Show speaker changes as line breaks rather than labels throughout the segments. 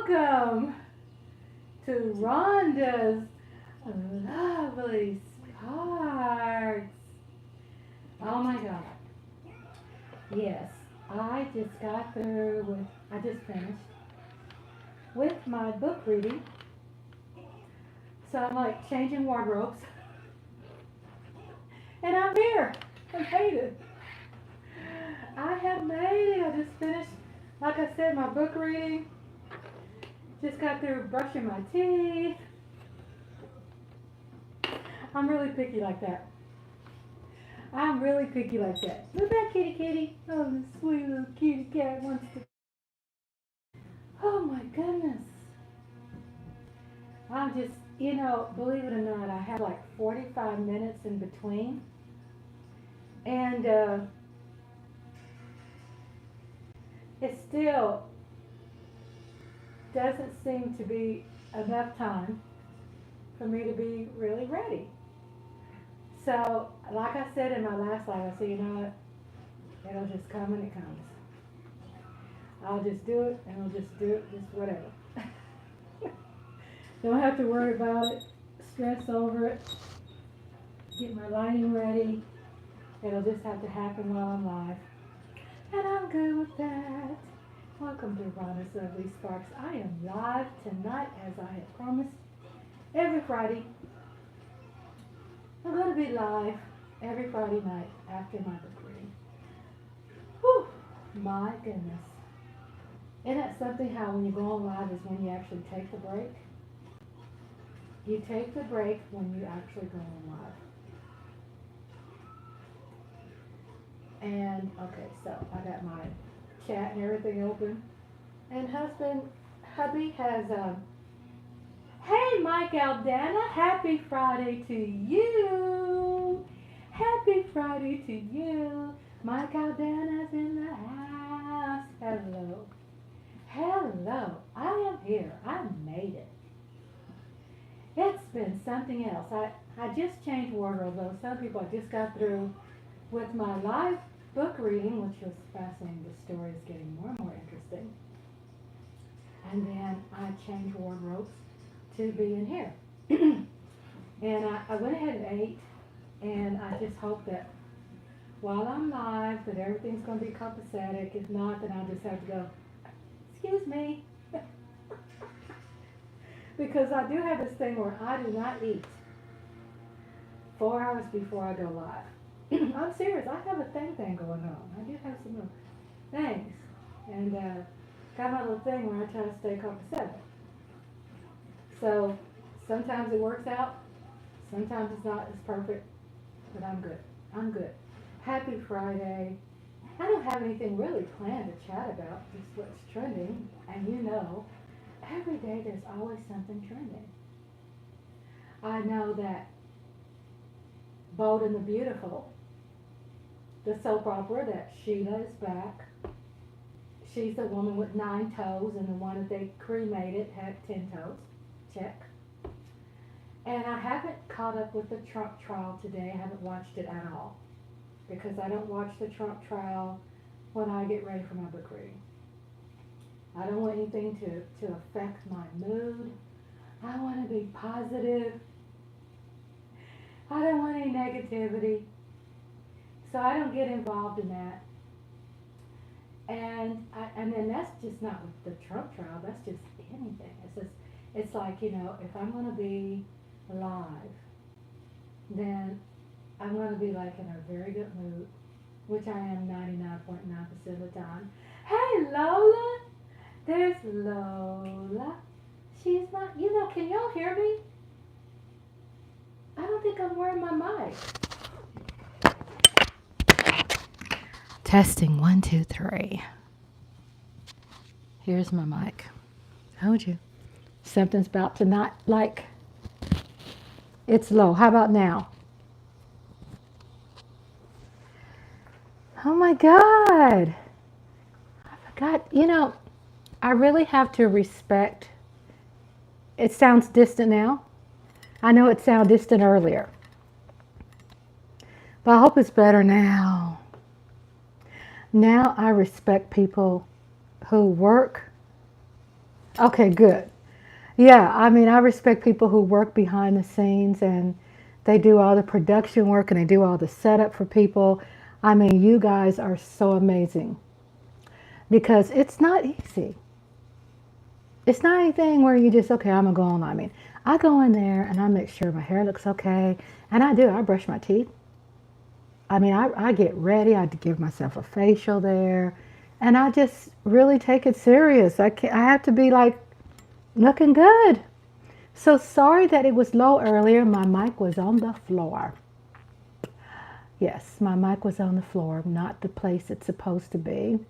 welcome to Rhonda's lovely sparks. Oh my God. Yes, I just finished with my book reading. So I'm like changing wardrobes. And I'm here. I made it. I have made it. I just finished, like I said, my book reading. Just got through brushing my teeth. I'm really picky like that. I'm really picky like that. Look at that kitty kitty. Oh, the sweet little kitty cat wants to. Oh my goodness. I'm just, believe it or not, I have like 45 minutes in between. And it still doesn't seem to be enough time for me to be really ready. So, like I said in my last live, I said, you know what? It'll just come when it comes. I'll just do it, and I'll just do it, just whatever. Don't have to worry about it, stress over it, get my lighting ready. It'll just have to happen while I'm live. And I'm good with that. Welcome to Rhonda's Lovely Sparks. I am live tonight, as I had promised, every Friday. I'm going to be live every Friday night after my book reading. Whew, my goodness. Isn't that something how when you go on live is when you actually take the break? You take the break when you actually go on live. And, okay, so I got my chat and everything open. And hubby has, hey Mike Aldana, happy Friday to you. Happy Friday to you. Mike Aldana's in the house. Hello. Hello. I am here. I made it. It's been something else. I just changed wardrobe though. Some people I just got through with my live book reading, which was fascinating. The story is getting more and more interesting. And then I changed wardrobes to be in here. And I went ahead and ate, and I just hope that while I'm live that everything's going to be copacetic. If not, then I'll just have to go, excuse me. Because I do have this thing where I do not eat 4 hours before I go live. I'm serious. I have a thing going on. I do have some little things. And got my little thing where I try to stay copacetic. So sometimes it works out. Sometimes it's not as perfect. But I'm good. I'm good. Happy Friday. I don't have anything really planned to chat about. Just what's trending. And every day there's always something trending. I know that Bold and the Beautiful, the soap opera, that Sheila is back. She's the woman with 9 toes, and the one that they cremated had 10 toes. Check. And I haven't caught up with the Trump trial today. I haven't watched it at all. Because I don't watch the Trump trial when I get ready for my book reading. I don't want anything to affect my mood. I want to be positive. I don't want any negativity. So I don't get involved in that. And then that's just not with the Trump trial. That's just anything. It's like, if I'm going to be live, then I'm going to be like in a very good mood, which I am 99.9% of the time. Hey, Lola. There's Lola. She's not, can y'all hear me? I don't think I'm wearing my mic. Testing 1, 2, 3. Here's my mic. Told you. Something's about to not like. It's low. How about now? Oh my God. I forgot. I really have to respect. It sounds distant now. I know it sounded distant earlier. But I hope it's better now. Now I respect people who work Okay, good. Yeah, I mean, I respect people who work behind the scenes and they do all the production work and they do all the setup for people. I mean, you guys are so amazing because it's not easy. It's not anything where you just, okay, I'm going to go on. I mean, I go in there and I make sure my hair looks okay. And I do. I brush my teeth. I mean, I get ready. I give myself a facial there. And I just really take it serious. I have to be like looking good. So sorry that it was low earlier. My mic was on the floor. Yes, my mic was on the floor, not the place it's supposed to be.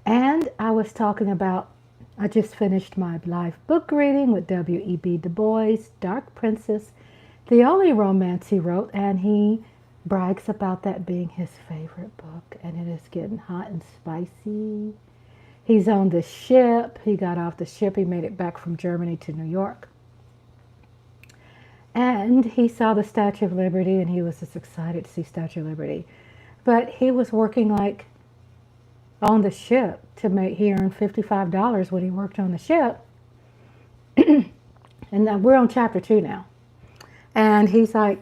And I was talking about, I just finished my live book reading with W.E.B. Du Bois, Dark Princess, the only romance he wrote, and he brags about that being his favorite book, and it is getting hot and spicy. He's on the ship. He got off the ship. He made it back from Germany to New York. And he saw the Statue of Liberty, and he was just excited to see Statue of Liberty. But he was working like on the ship to make, he earned $55 when he worked on the ship. And we're on chapter 2 now. And he's like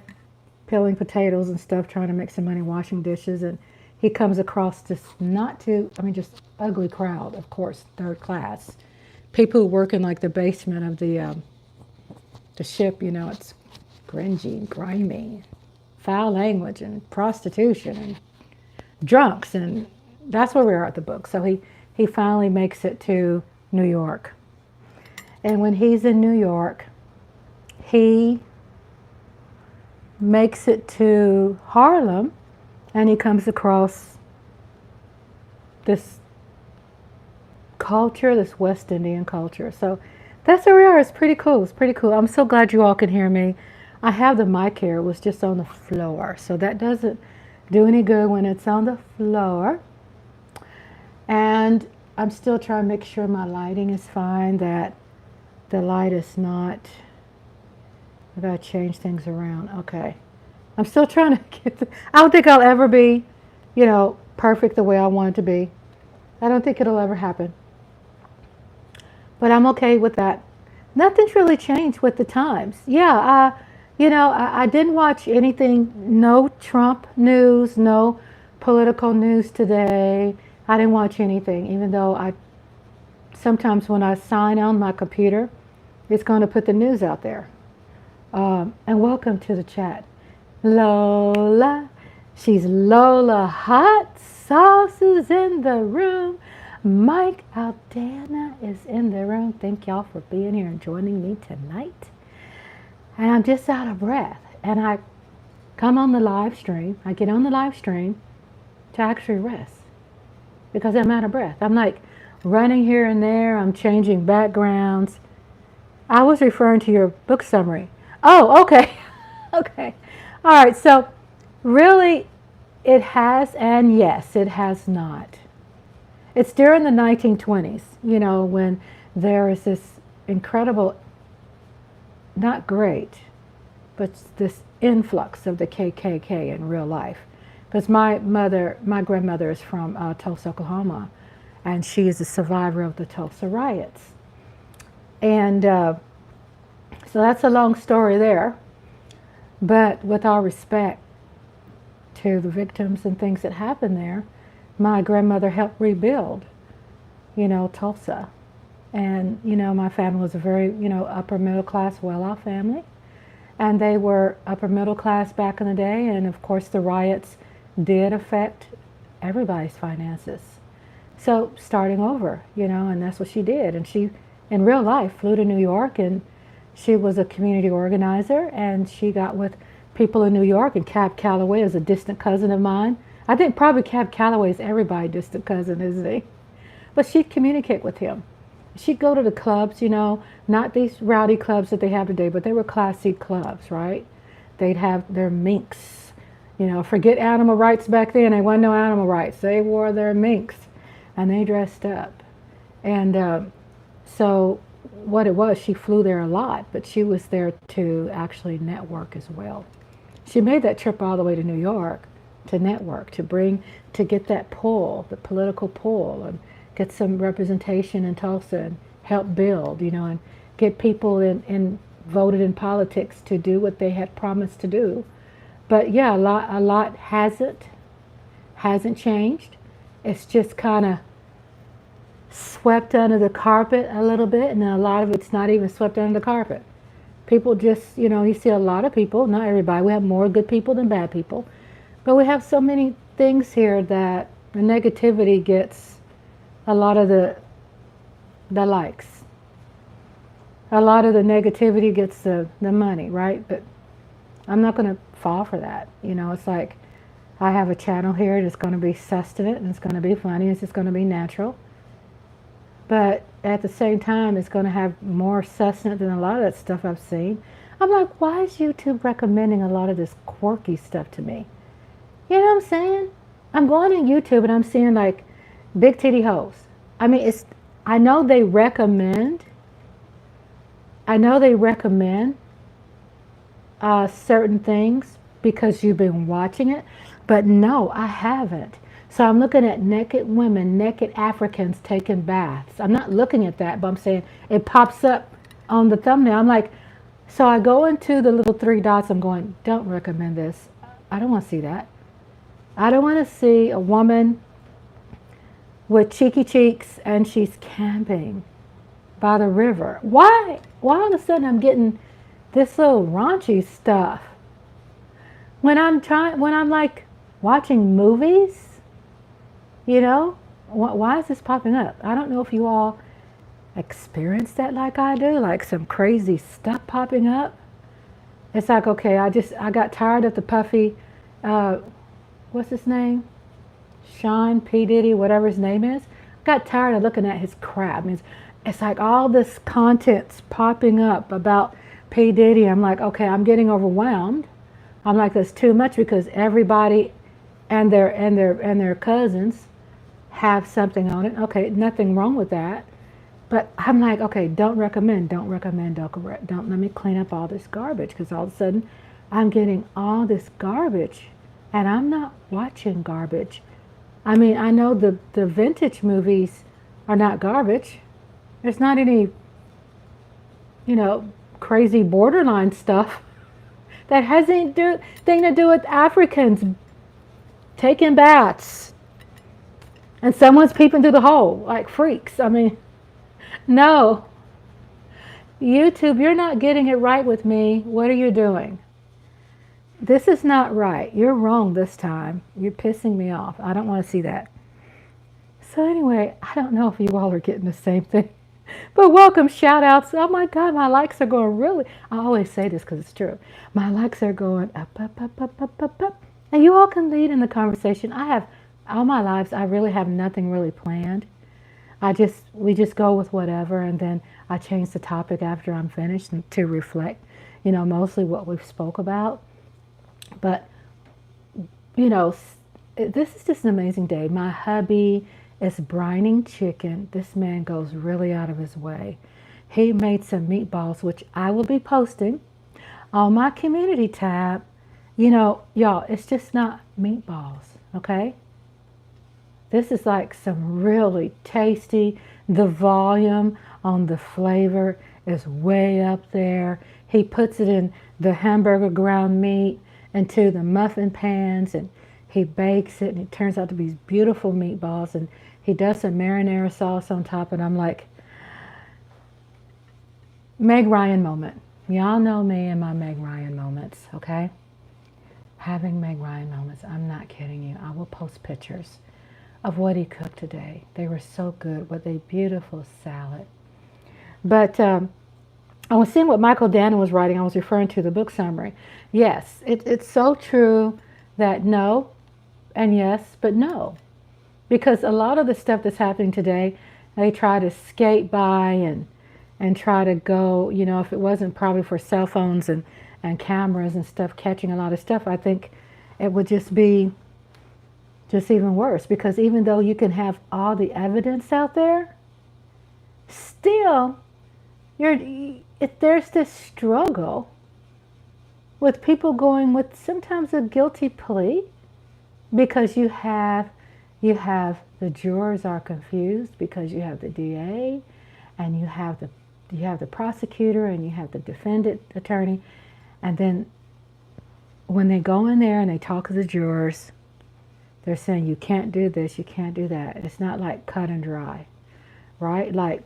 peeling potatoes and stuff, trying to make some money washing dishes. And he comes across this just ugly crowd, of course, third class. People who work in like the basement of the ship, you know, it's grungy and grimy, foul language and prostitution and drunks, and that's where we are at the book. So he finally makes it to New York. And when he's in New York, he makes it to Harlem, and he comes across this culture, this West Indian culture. So that's where we are. It's pretty cool. It's pretty cool. I'm so glad you all can hear me. I have the mic here. It was just on the floor. So that doesn't do any good when it's on the floor. And I'm still trying to make sure my lighting is fine, that the light is not, I gotta change things around. Okay. I'm still trying to I don't think I'll ever be, perfect the way I want it to be. I don't think it'll ever happen. But I'm okay with that. Nothing's really changed with the times. Yeah, I didn't watch anything, no Trump news, no political news today. I didn't watch anything, even though sometimes when I sign on my computer, it's going to put the news out there. And welcome to the chat. Lola, she's Lola. Hot sauce is in the room. Mike Aldana is in the room. Thank y'all for being here and joining me tonight. And I'm just out of breath. And I come on the live stream. I get on the live stream to actually rest because I'm out of breath. I'm like running here and there. I'm changing backgrounds. I was referring to your book summary. Oh, okay. Okay. All right. So really, it has, and yes, it has not. It's during the 1920s, when there is this incredible, not great, but this influx of the KKK in real life. Because my grandmother is from Tulsa, Oklahoma, and she is a survivor of the TulsaRiots. And so that's a long story there. But with all respect to the victims and things that happened there, my grandmother helped rebuild, Tulsa. And, my family was a very, upper middle class, well-off family. And they were upper middle class back in the day. And of course, the riots did affect everybody's finances. So starting over, and that's what she did. And she, in real life, flew to New York, and she was a community organizer, and she got with people in New York, and Cab Calloway is a distant cousin of mine. I think probably Cab Calloway is everybody's distant cousin, isn't he? But she'd communicate with him. She'd go to the clubs, not these rowdy clubs that they have today, but they were classy clubs, right? They'd have their minks, forget animal rights back then. There wasn't no animal rights. They wore their minks, and they dressed up. And so what it was, she flew there a lot, but she was there to actually network as well. She made that trip all the way to New York to network, to get that pull, the political pull, and get some representation in Tulsa and help build, and get people in voted in politics to do what they had promised to do. But yeah, a lot hasn't changed. It's just kind of swept under the carpet a little bit, and then a lot of it's not even swept under the carpet. People just, you see a lot of people, not everybody. We have more good people than bad people, but we have so many things here that the negativity gets a lot of the likes. A lot of the negativity gets the money, right? But I'm not going to fall for that. It's like I have a channel here that's going to be sustenance, and it's going to be funny, and it's just going to be natural. But at the same time, it's going to have more sustenance than a lot of that stuff I've seen. I'm like, why is YouTube recommending a lot of this quirky stuff to me? You know what I'm saying? I'm going on YouTube and I'm seeing like big titty hoes. I mean, I know they recommend certain things because you've been watching it, but no, I haven't. So I'm looking at naked women, naked Africans taking baths. I'm not looking at that, but I'm saying it pops up on the thumbnail. I'm like, so I go into the little 3 dots. I'm going, don't recommend this. I don't want to see that. I don't want to see a woman with cheeky cheeks and she's camping by the river. Why all of a sudden I'm getting this little raunchy stuff when I'm like watching movies? Why is this popping up? I don't know if you all experience that like I do, like some crazy stuff popping up. It's like, okay, I got tired of the puffy, what's his name? Sean P. Diddy, whatever his name is. Got tired of looking at his crap. It's like all this content's popping up about P. Diddy. I'm like, okay, I'm getting overwhelmed. I'm like, that's too much because everybody and their cousins have something on it. Okay, nothing wrong with that. But I'm like, okay, don't recommend. Let me clean up all this garbage, because all of a sudden I'm getting all this garbage and I'm not watching garbage. I mean, I know the vintage movies are not garbage. There's not any, crazy borderline stuff that has anything to do with Africans taking baths and someone's peeping through the hole like freaks. I mean, no. YouTube, you're not getting it right with me. What are you doing? This is not right. You're wrong this time. You're pissing me off. I don't want to see that. So anyway, I don't know if you all are getting the same thing. But welcome, shout outs. Oh my God, my likes are going really, I always say this because it's true. My likes are going up, up, up, up, up, up, up. And you all can lead in the conversation. I have, all my lives, I really have nothing really planned. We just go with whatever, and then I change the topic after I'm finished to reflect, mostly what we've spoke about. But, this is just an amazing day. My hubby is brining chicken. This man goes really out of his way. He made some meatballs, which I will be posting on my community tab. Y'all, it's just not meatballs, okay? This is like some really tasty, the volume on the flavor is way up there. He puts it in the hamburger ground meat into the muffin pans, and he bakes it, and it turns out to be beautiful meatballs, and he does some marinara sauce on top, and I'm like, Meg Ryan moment. Y'all know me and my Meg Ryan moments, okay? Having Meg Ryan moments. I'm not kidding you. I will post pictures of what he cooked today. They were so good with a beautiful salad. But I was seeing what Michael Dannon was writing. I was referring to the book summary. Yes, it's so true that no and yes, but no. Because a lot of the stuff that's happening today, they try to skate by and try to go, if it wasn't probably for cell phones and cameras and stuff catching a lot of stuff, I think it would just be just even worse. Because even though you can have all the evidence out there, still there's this struggle with people going with sometimes a guilty plea, because you have the jurors are confused, because you have the DA and you have the prosecutor and you have the defendant attorney, and then when they go in there and they talk to the jurors, they're saying you can't do this, you can't do that. It's not like cut and dry, right? Like,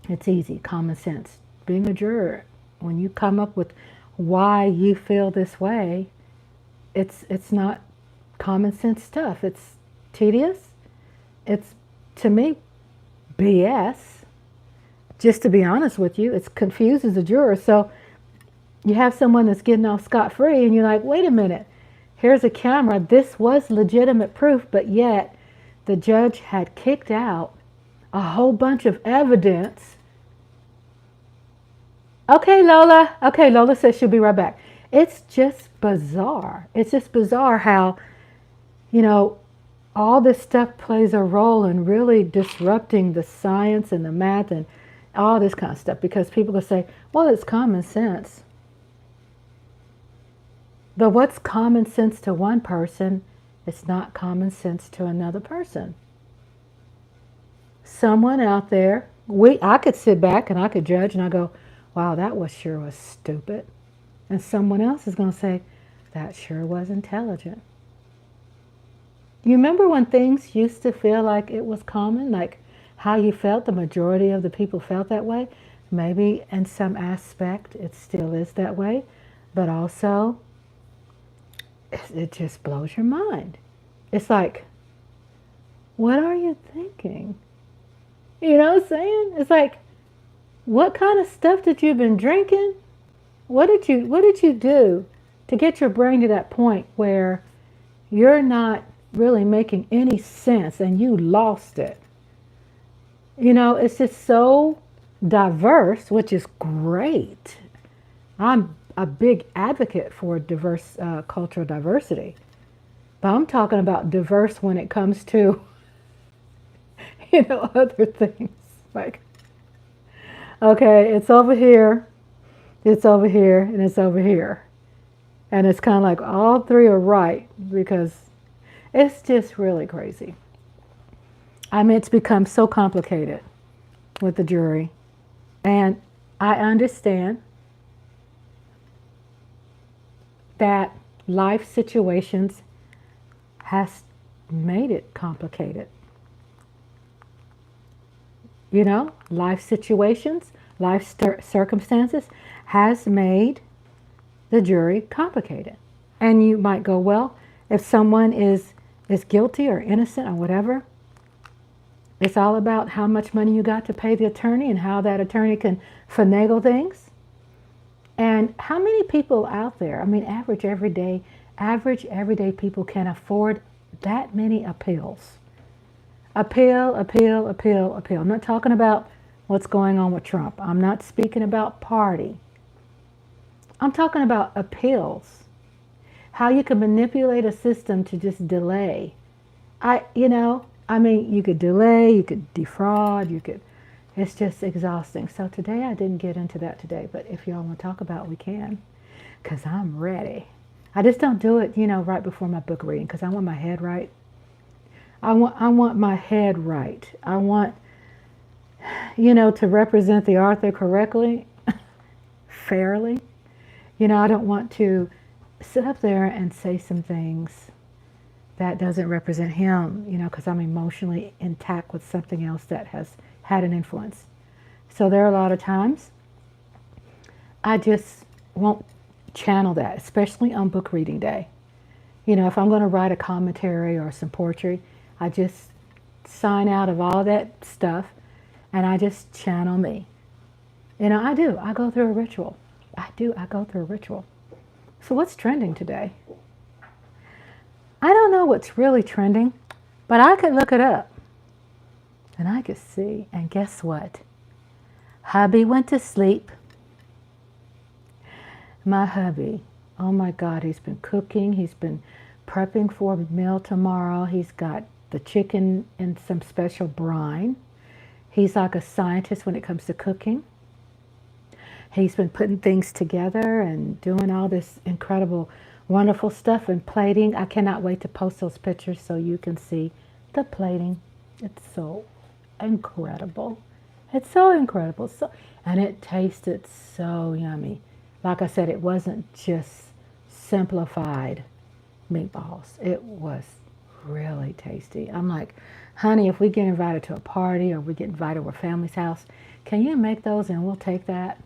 it's easy, common sense. Being a juror, when you come up with why you feel this way, it's not common sense stuff. It's tedious. It's, to me, BS. Just to be honest with you, it confuses the juror. So you have someone that's getting off scot-free and you're like, wait a minute, here's a camera. This was legitimate proof, but yet the judge had kicked out a whole bunch of evidence. Okay, Lola. Okay, Lola says she'll be right back. It's just bizarre. It's just bizarre how, all this stuff plays a role in really disrupting the science and the math and all this kind of stuff, because people will say, well, it's common sense. But what's common sense to one person, it's not common sense to another person. Someone out there, I could sit back and I could judge and I go, wow, that sure was stupid. And someone else is going to say, that sure was intelligent. You remember when things used to feel like it was common, like how you felt, the majority of the people felt that way? Maybe in some aspect it still is that way, but also it just blows your mind. It's like, what are you thinking? You know what I'm saying? It's like, what kind of stuff did you been drinking? What did you do to get your brain to that point where you're not really making any sense and you lost it? It's just so diverse, which is great. I'm a big advocate for diverse cultural diversity, but I'm talking about diverse when it comes to other things. Like, okay, it's over here, it's over here, and it's over here, and it's kind of like all three are right, because it's just really crazy. I mean, it's become so complicated with the jury, and I understand that life situations has made it complicated. Life situations, life circumstances has made the jury complicated. And you might go, well, if someone is guilty or innocent or whatever, it's all about how much money you got to pay the attorney and how that attorney can finagle things. And how many people out there, I mean, average everyday people can afford that many appeals? Appeal. I'm not talking about what's going on with Trump. I'm not speaking about party. I'm talking about appeals. How you can manipulate a system to just delay. You could delay, you could defraud, it's just exhausting. So today I didn't get into that today, but if y'all want to talk about it, we can, because I'm ready. I just don't do it, right before my book reading, because I want my head right. I want my head right. I want, to represent the author correctly, fairly. I don't want to sit up there and say some things that doesn't represent him, because I'm emotionally intact with something else that has had an influence. So there are a lot of times I just won't channel that, especially on book reading day. If I'm going to write a commentary or some poetry, I just sign out of all that stuff and I just channel me. I do. I go through a ritual. I go through a ritual. So what's trending today? I don't know what's really trending, but I could look it up. And I could see. And guess what? Hubby went to sleep. My hubby, oh my God, he's been cooking. He's been prepping for a meal tomorrow. He's got the chicken in some special brine. He's like a scientist when it comes to cooking. He's been putting things together and doing all this incredible, wonderful stuff and plating. I cannot wait to post those pictures so you can see the plating. It's so incredible. It's so incredible. And it tasted so yummy. Like I said, it wasn't just simplified meatballs. It was really tasty. I'm like, honey, if we get invited to a party or we get invited to a family's house, can you make those and we'll take that?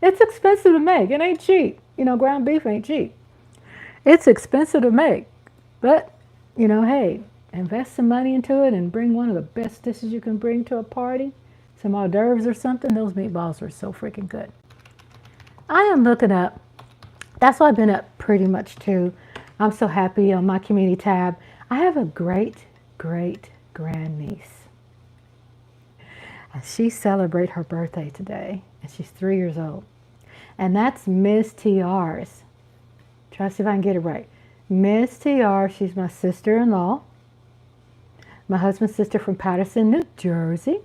It's expensive to make. It ain't cheap. Ground beef ain't cheap. It's expensive to make. But, hey, invest some money into it and bring one of the best dishes you can bring to a party. Some hors d'oeuvres or something. Those meatballs are so freaking good. I am looking up. That's why I've been up pretty much too. I'm so happy on my community tab. I have a great, great grandniece. And she celebrates her birthday today. And she's 3 years old. And that's Miss TR's. Try to see if I can get it right. Miss TR, she's my sister-in-law. My husband's sister from Paterson, New Jersey.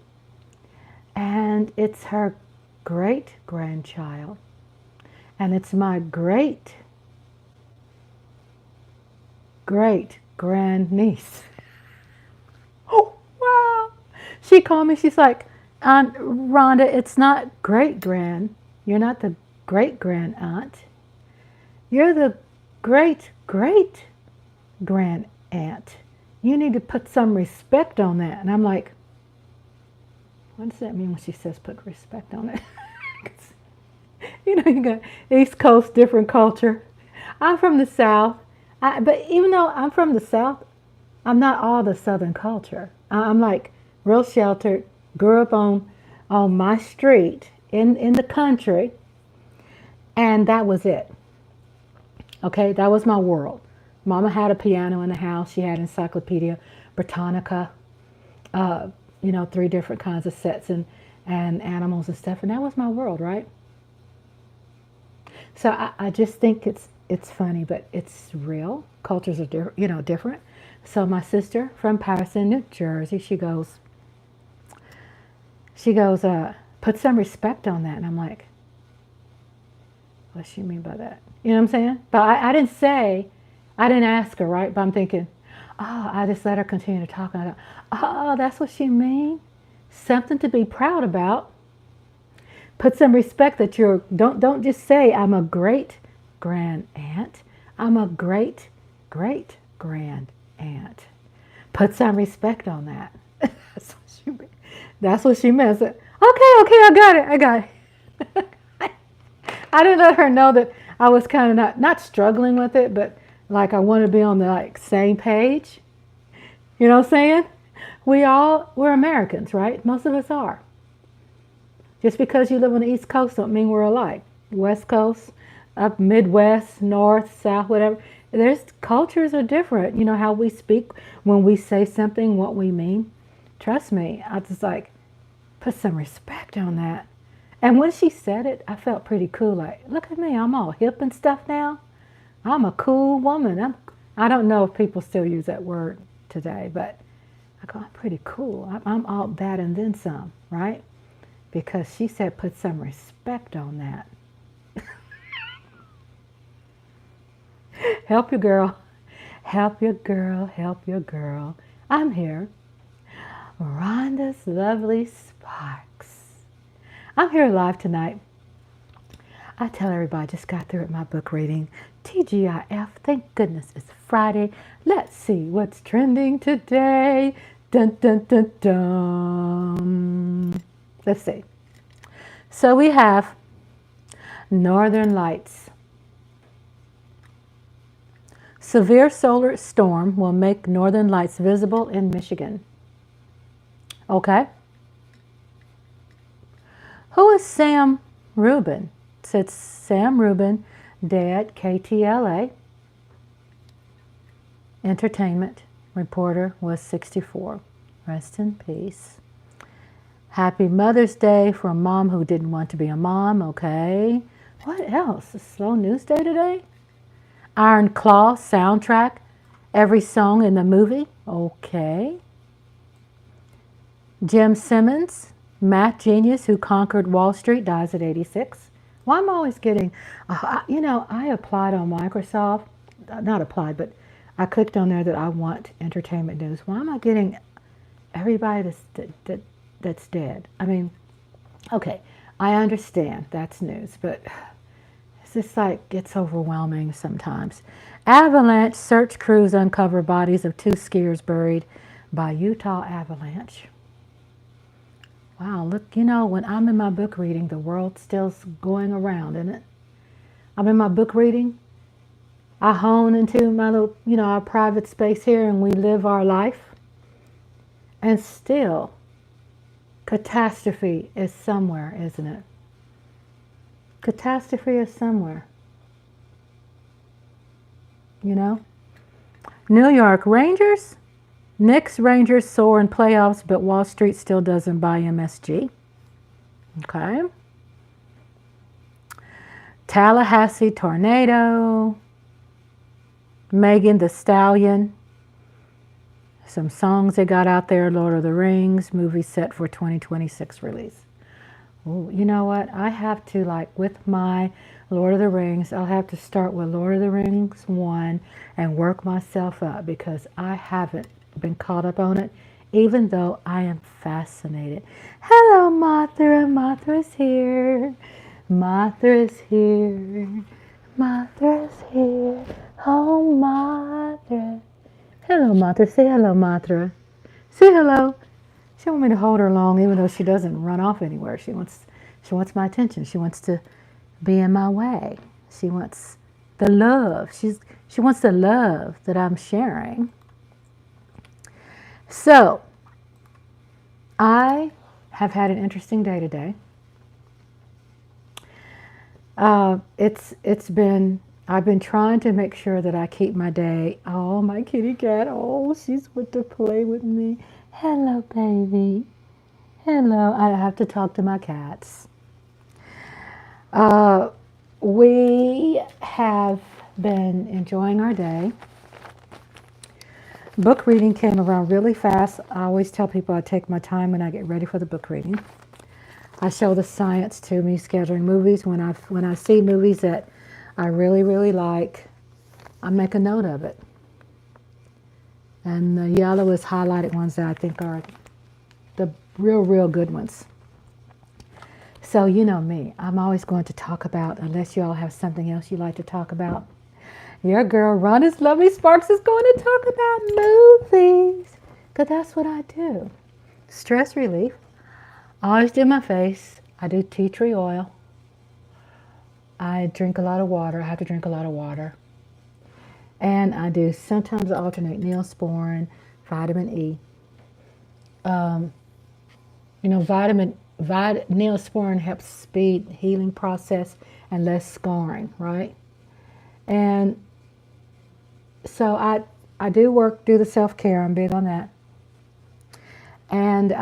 And it's her great-grandchild. And it's my great-great-grandniece. Oh, wow. She called me, she's like, Aunt Rhonda, it's not great-grand. You're not the great-grand-aunt. You're the great-great-grand-aunt. You need to put some respect on that. And I'm like, what does that mean when she says put respect on it? You got East Coast, different culture. I'm from the South. But even though I'm from the South, I'm not all the Southern culture. I'm like real sheltered, grew up on my street in the country, and that was it. Okay, that was my world. Mama had a piano in the house. She had Encyclopedia Britannica, 3 different kinds of sets and animals and stuff, and that was my world, right? So I just think it's funny, but it's real. Cultures are different. So my sister from Paterson, New Jersey, she goes, put some respect on that. And I'm like, what does she mean by that? You know what I'm saying? But I didn't ask her, right? But I'm thinking, I just let her continue to talk. And I thought, that's what she mean? Something to be proud about. Put some respect that don't just say I'm a great grand aunt. I'm a great great grand aunt. Put some respect on that. That's what she meant. I said, okay, I got it. I didn't let her know that I was kind of not struggling with it, but like I wanted to be on the same page. You know what I'm saying? We're Americans, right? Most of us are. Just because you live on the East Coast don't mean we're alike. West Coast, up Midwest, North, South, whatever. Cultures are different. You know how we speak when we say something, what we mean. Trust me, I just put some respect on that. And when she said it, I felt pretty cool. Like, look at me, I'm all hip and stuff now. I'm a cool woman. I don't know if people still use that word today, but I go, I'm pretty cool. I'm all that and then some, right? Because she said put some respect on that. Help your girl. Help your girl. Help your girl. I'm here. Rhonda's Lovely Sparks. I'm here live tonight. I tell everybody I just got through with my book reading. TGIF. Thank goodness it's Friday. Let's see what's trending today. Dun, dun, dun, dun. Let's see. So we have Northern Lights. Severe solar storm will make northern lights visible in Michigan. Okay. Who is Sam Rubin? So it's Sam Rubin, dead, KTLA. Entertainment reporter, was 64. Rest in peace. Happy Mother's Day for a mom who didn't want to be a mom. Okay. What else? A slow news day today? Iron Claw soundtrack. Every song in the movie. Okay. Jim Simmons, math genius who conquered Wall Street, dies at 86. Well, I'm always getting, I applied on Microsoft. Not applied, but I clicked on there that I want entertainment news. Why am I getting everybody that's dead. I mean, okay, I understand that's news, but it's just like, it's overwhelming sometimes. Avalanche search crews uncover bodies of 2 skiers buried by Utah avalanche. Wow, look, when I'm in my book reading, the world's still going around, isn't it? I'm in my book reading. I hone into my little, our private space here, and we live our life. And still, catastrophe is somewhere, isn't it? Catastrophe is somewhere. New York Rangers. Knicks Rangers soar in playoffs, but Wall Street still doesn't buy MSG. Okay. Tallahassee tornado. Megan Thee Stallion. Some songs they got out there. Lord of the Rings. Movie set for 2026 release. Ooh, you know what? I have to, with my Lord of the Rings, I'll have to start with Lord of the Rings 1 and work myself up, because I haven't been caught up on it, even though I am fascinated. Hello, Mothra. Mothra's here. Mothra's here. Mothra's here. Oh, Mothra. Hello, Mothra. Say hello, Mothra. Say hello. She wants me to hold her long, even though she doesn't run off anywhere. She wants my attention. She wants to be in my way. She wants the love. She wants the love that I'm sharing. So, I have had an interesting day today. I've been trying to make sure that I keep my day. Oh, my kitty cat. Oh, she's with to play with me. Hello, baby. Hello. I have to talk to my cats. We have been enjoying our day. Book reading came around really fast. I always tell people I take my time when I get ready for the book reading. I show the science to me scheduling movies. When I see movies that I really, really like, I make a note of it. And the yellow is highlighted ones that I think are the real, real good ones. So you know me, I'm always going to talk about, unless you all have something else you like to talk about. Your girl, Ronda's Lovely Sparks, is going to talk about movies. Because that's what I do. Stress relief. I always do my face. I do tea tree oil. I drink a lot of water. I have to drink a lot of water. And I do sometimes alternate Neosporin, vitamin E. Neosporin helps speed healing process and less scarring, right? And so I do the self-care. I'm big on that. And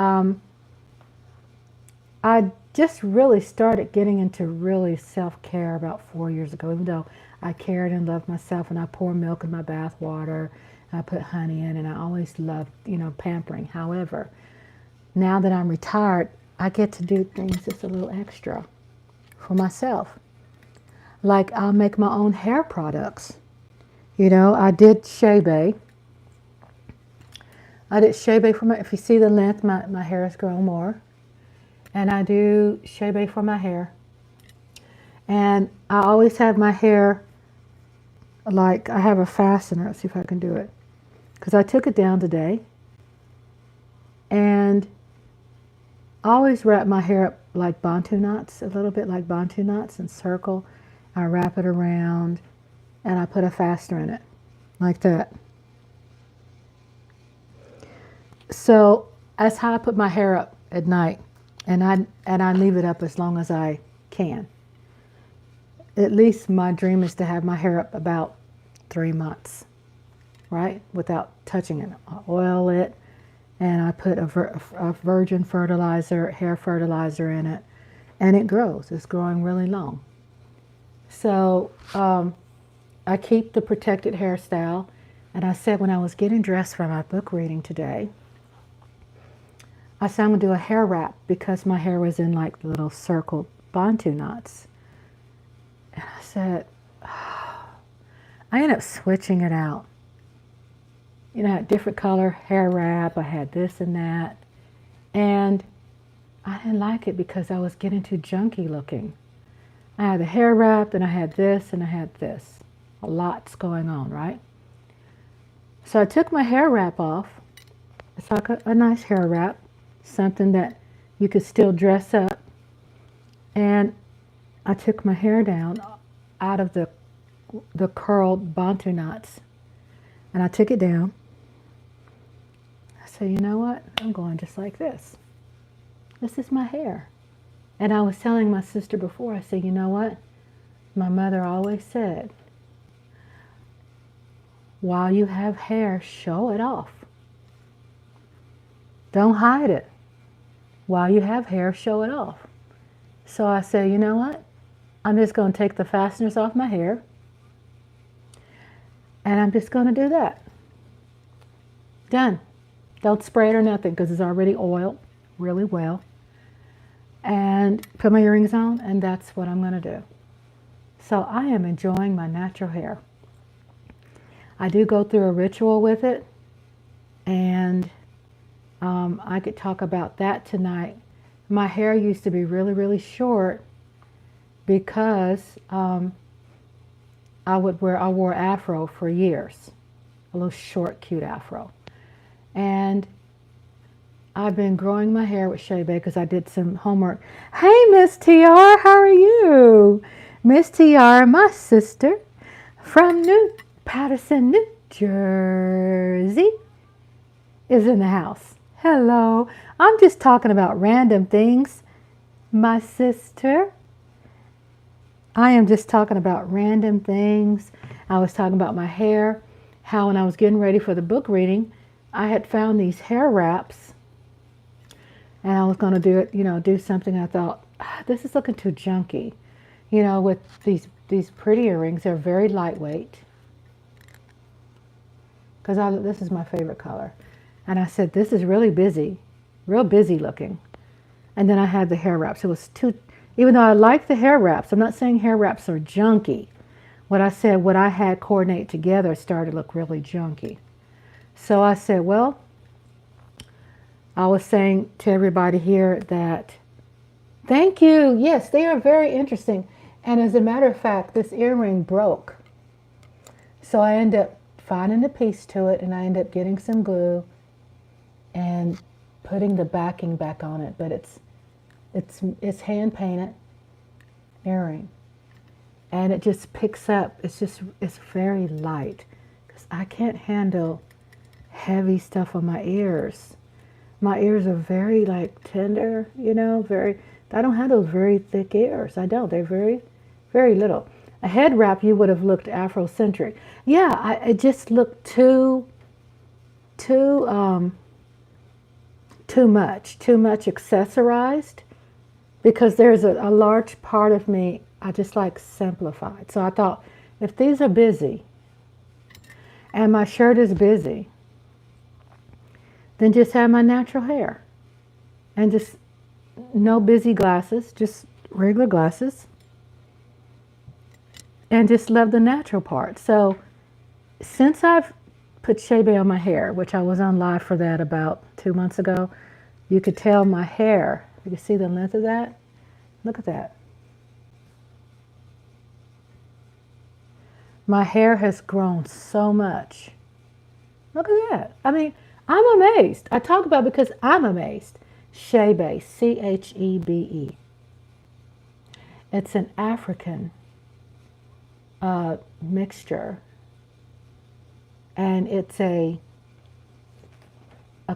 I just really started getting into really self-care about 4 years ago, even though I cared and loved myself, and I pour milk in my bath water, I put honey in, and I always loved, pampering. However, now that I'm retired, I get to do things just a little extra for myself. Like I'll make my own hair products. I did Chebe. If you see the length, my hair has grown more. And I do Chebe for my hair. And I always have my hair, I have a fastener. Let's see if I can do it. Because I took it down today. And I always wrap my hair up like Bantu knots, a little bit like Bantu knots, and circle. I wrap it around, and I put a fastener in it, like that. So that's how I put my hair up at night, and I leave it up as long as I can. At least my dream is to have my hair up about 3 months, right, without touching it. I oil it, and I put a virgin fertilizer, hair fertilizer in it, and it grows. It's growing really long. So I keep the protected hairstyle, and I said when I was getting dressed for my book reading today, I said I'm going to do a hair wrap because my hair was in like little circled Bantu knots. And I said, I ended up switching it out. you know, I had different color hair wrap. I had this and that. And I didn't like it because I was getting too junky looking. I had the hair wrap, and I had this, and I had this. A lot's going on, right? So I took my hair wrap off. It's like a nice hair wrap, something that you could still dress up. And I took my hair down out of the curled bantu knots, and I took it down. I said, you know what? I'm going just like this. This is my hair. And I was telling my sister before, I said, you know what? My mother always said, while you have hair, show it off. Don't hide it. While you have hair, show it off. So I said, you know what? I'm just going to take the fasteners off my hair, and I'm just going to do that. Done. Don't spray it or nothing because it's already oiled really well. And put my earrings on, and that's what I'm going to do. So I am enjoying my natural hair. I do go through a ritual with it, and I could talk about that tonight. My hair used to be really, really short because I wore afro for years, a little short, cute afro. And I've been growing my hair with Chebe because I did some homework. Hey, Miss TR, how are you? Miss TR, my sister from Patterson, New Jersey, is in the house. Hello. I'm just talking about random things, my sister. I am just talking about random things. I was talking about my hair, how when I was getting ready for the book reading, I had found these hair wraps, and I was going to do it, you know, do something. I thought, this is looking too junky, you know, with these pretty earrings. They're very lightweight, because this is my favorite color. And I said, this is really busy, real busy looking. And then I had the hair wraps. It was too, even though I like the hair wraps, I'm not saying hair wraps are junky. What I said, what I had coordinate together started to look really junky. So I said, well, I was saying to everybody here that, thank you. Yes, they are very interesting. And as a matter of fact, this earring broke. So I ended up finding a piece to it, and I ended up getting some glue and putting the backing back on it. But it's hand painted earring, and it just picks up. It's very light because I can't handle heavy stuff on my ears. My ears are very like tender, you know, I don't have those very thick ears. I don't. They're very, very little. A head wrap, you would have looked Afrocentric. Yeah, it just looked too much accessorized, because there's a large part of me I just like simplified. So I thought, if these are busy and my shirt is busy, then just have my natural hair and just no busy glasses, just regular glasses, and just love the natural part. So since I've put Chebe on my hair, which I was on live for that about 2 months ago, you could tell my hair, you can see the length of that. Look at that. My hair has grown so much. Look at that. I mean, I'm amazed. I talk about it because I'm amazed. Chebe, C-H-E-B-E. It's an African mixture, and it's a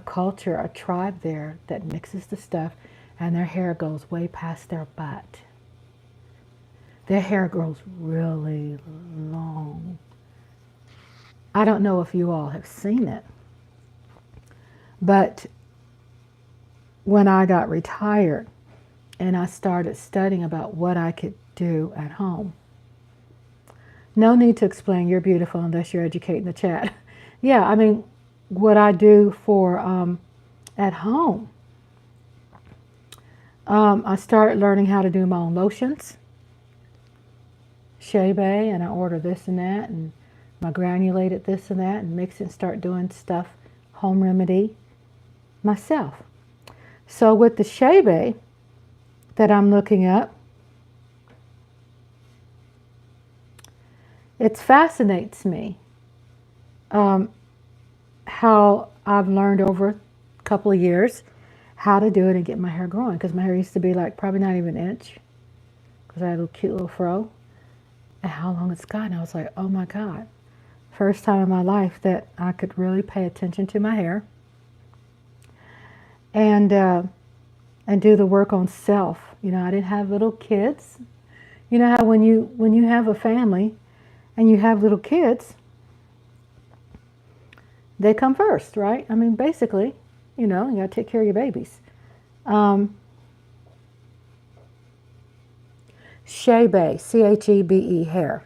culture, a tribe there that mixes the stuff, and their hair goes way past their butt. Their hair grows really long. I don't know if you all have seen it, but when I got retired and I started studying about what I could do at home. No need to explain, you're beautiful unless you're educating the chat. Yeah, I mean, what I do for at home. I started learning how to do my own lotions, Chebe, and I order this and that, and my granulated this and that, and mix it and start doing stuff, home remedy, myself. So with the Chebe that I'm looking up, it fascinates me how I've learned over a couple of years how to do it and get my hair growing, because my hair used to be like probably not even an inch, because I had a cute little fro, and how long it's gotten. I was like, oh my God, first time in my life that I could really pay attention to my hair and do the work on self. You know, I didn't have little kids. You know how when you have a family and you have little kids, they come first, right? I mean, basically, you know, you got to take care of your babies. Chebe, C-H-E-B-E, hair.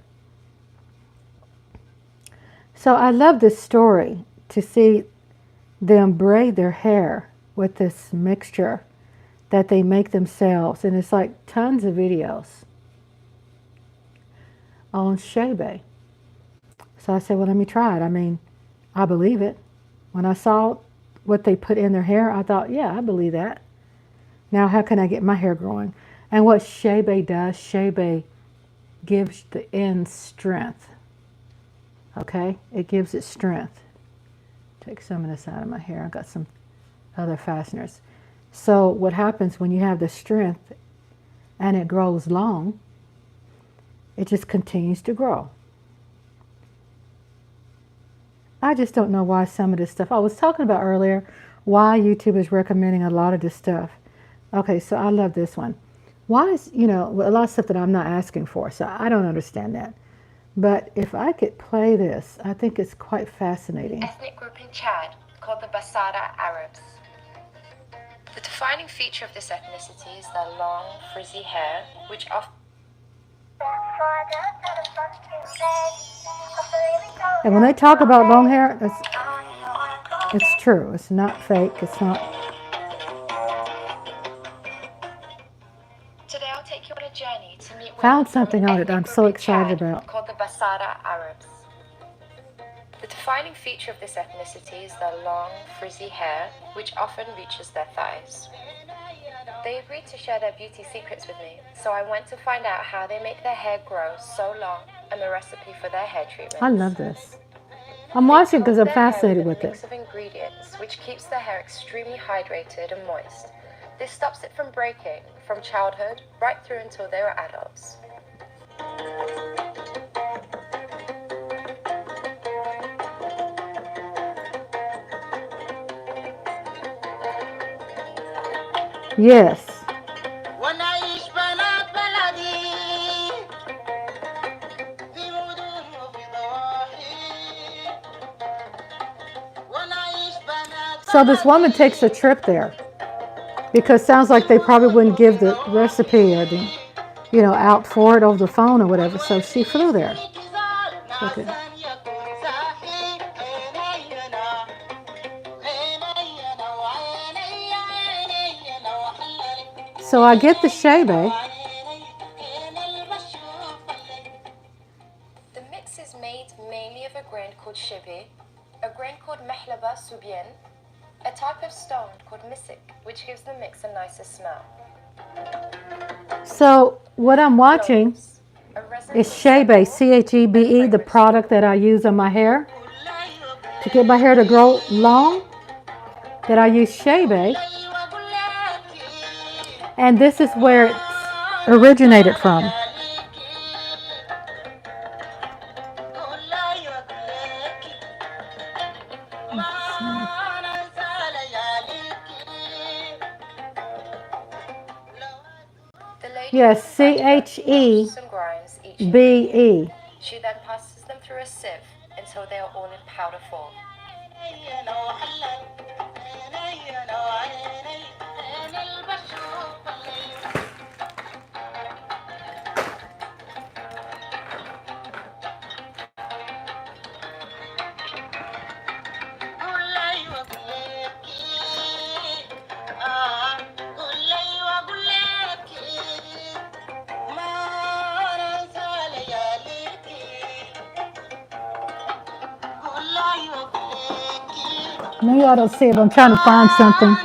So I love this story, to see them braid their hair with this mixture that they make themselves. And it's like tons of videos on Chebe. So I said, well, let me try it. I mean, I believe it. When I saw what they put in their hair, I thought, yeah, I believe that. Now, how can I get my hair growing? And what Chebe does, Chebe gives the end strength. Okay? It gives it strength. Take some of this out of my hair. I've got some other fasteners. So what happens when you have the strength and it grows long, it just continues to grow. I just don't know why some of this stuff, I was talking about earlier, why YouTube is recommending a lot of this stuff. Okay, so I love this one. Why is, you know, a lot of stuff that I'm not asking for, so I don't understand that. But if I could play this, I think it's quite fascinating.
Ethnic group in Chad called the Basara Arabs. The defining feature of this ethnicity is their long, frizzy hair, which often...
And when they talk about long hair, it's true. It's not fake. It's not.
Today I'll take you on a journey to meet
Found something on it I'm so excited about.
Called the Basara Arabs. The defining feature of this ethnicity is their long, frizzy hair, which often reaches their thighs. They agreed to share their beauty secrets with me, so I went to find out how they make their hair grow so long and the recipe for their hair treatments.
I love this. I'm watching because I'm fascinated with it.
Mix of ingredients which keeps the hair extremely hydrated and moist. This stops it from breaking from childhood right through until they were adults.
Yes. So this woman takes a trip there because it sounds like they probably wouldn't give the recipe or the, you know, out for it over the phone or whatever. So she flew there. Okay. So I get the Chebe.
The mix is made mainly of a grain called Chebe, a grain called Mahlaba Subien, a type of stone called Misik, which gives the mix a nicer smell.
So what I'm watching is Chebe, C-H-E-B-E, the product that I use on my hair to get my hair to grow long, that I use Chebe. And this is where it's originated from. Yes, C-H-E-B-E.
She then passes them through a sieve until they are all in powder form.
Maybe y'all don't see it, but I'm trying to find something.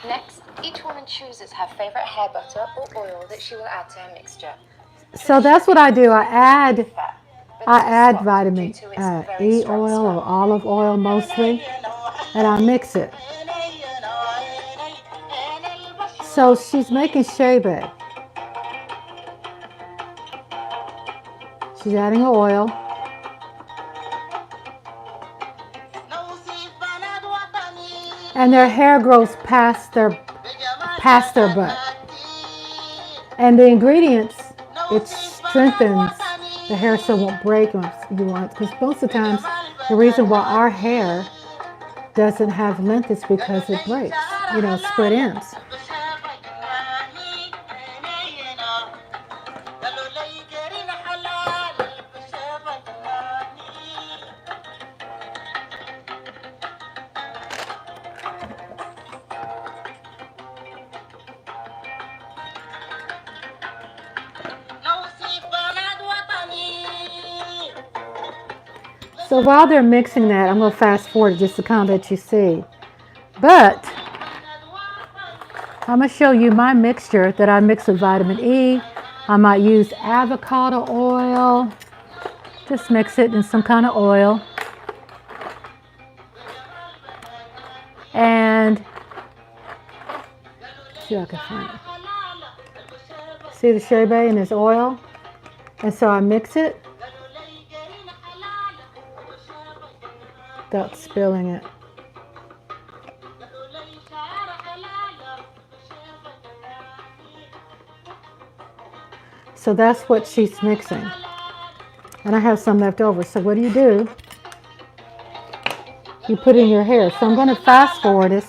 Next, each woman chooses her favorite hair butter or oil that she will add to her mixture.
So that's what I do. I add
But
vitamin
due to its very
E
strong
oil or
smell.
olive oil mostly, and I mix it. So she's making Chebe. She's adding oil. And their hair grows past their butt. And the ingredients, it strengthens the hair so it won't break because most of the times the reason why our hair doesn't have length is because it breaks, split ends. So while they're mixing that, I'm going to fast forward just to kind of let you see. But I'm going to show you my mixture that I mix with vitamin E. I might use avocado oil. Just mix it in some kind of oil. And see if I can find it. See the Chebe in this oil? And so I mix it without spilling it. So that's what she's mixing. And I have some left over. So what do? You put it in your hair. So I'm going to fast forward this.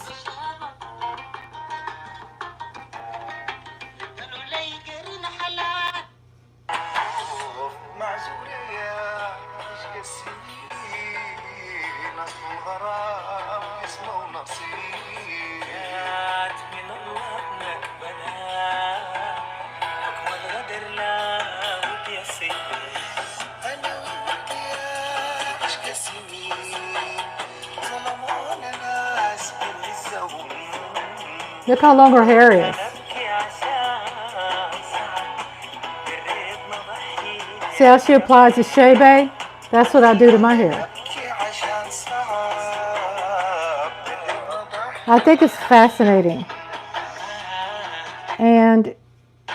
Look how long her hair is. See how she applies the Chebe? That's what I do to my hair. I think it's fascinating. And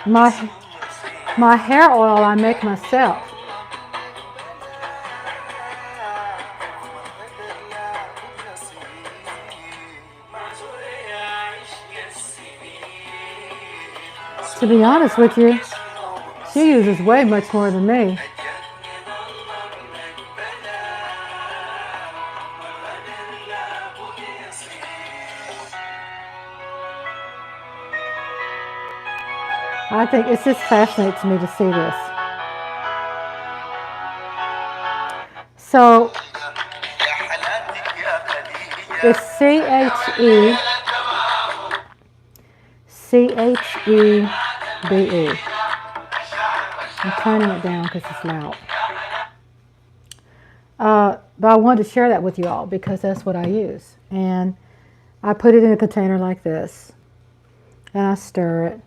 my hair oil I make myself. To be honest with you, she uses way much more than me. I think it just fascinates me to see this. So it's CHEBE. I'm turning it down because it's loud. But I wanted to share that with you all because that's what I use. And I put it in a container like this. And I stir it.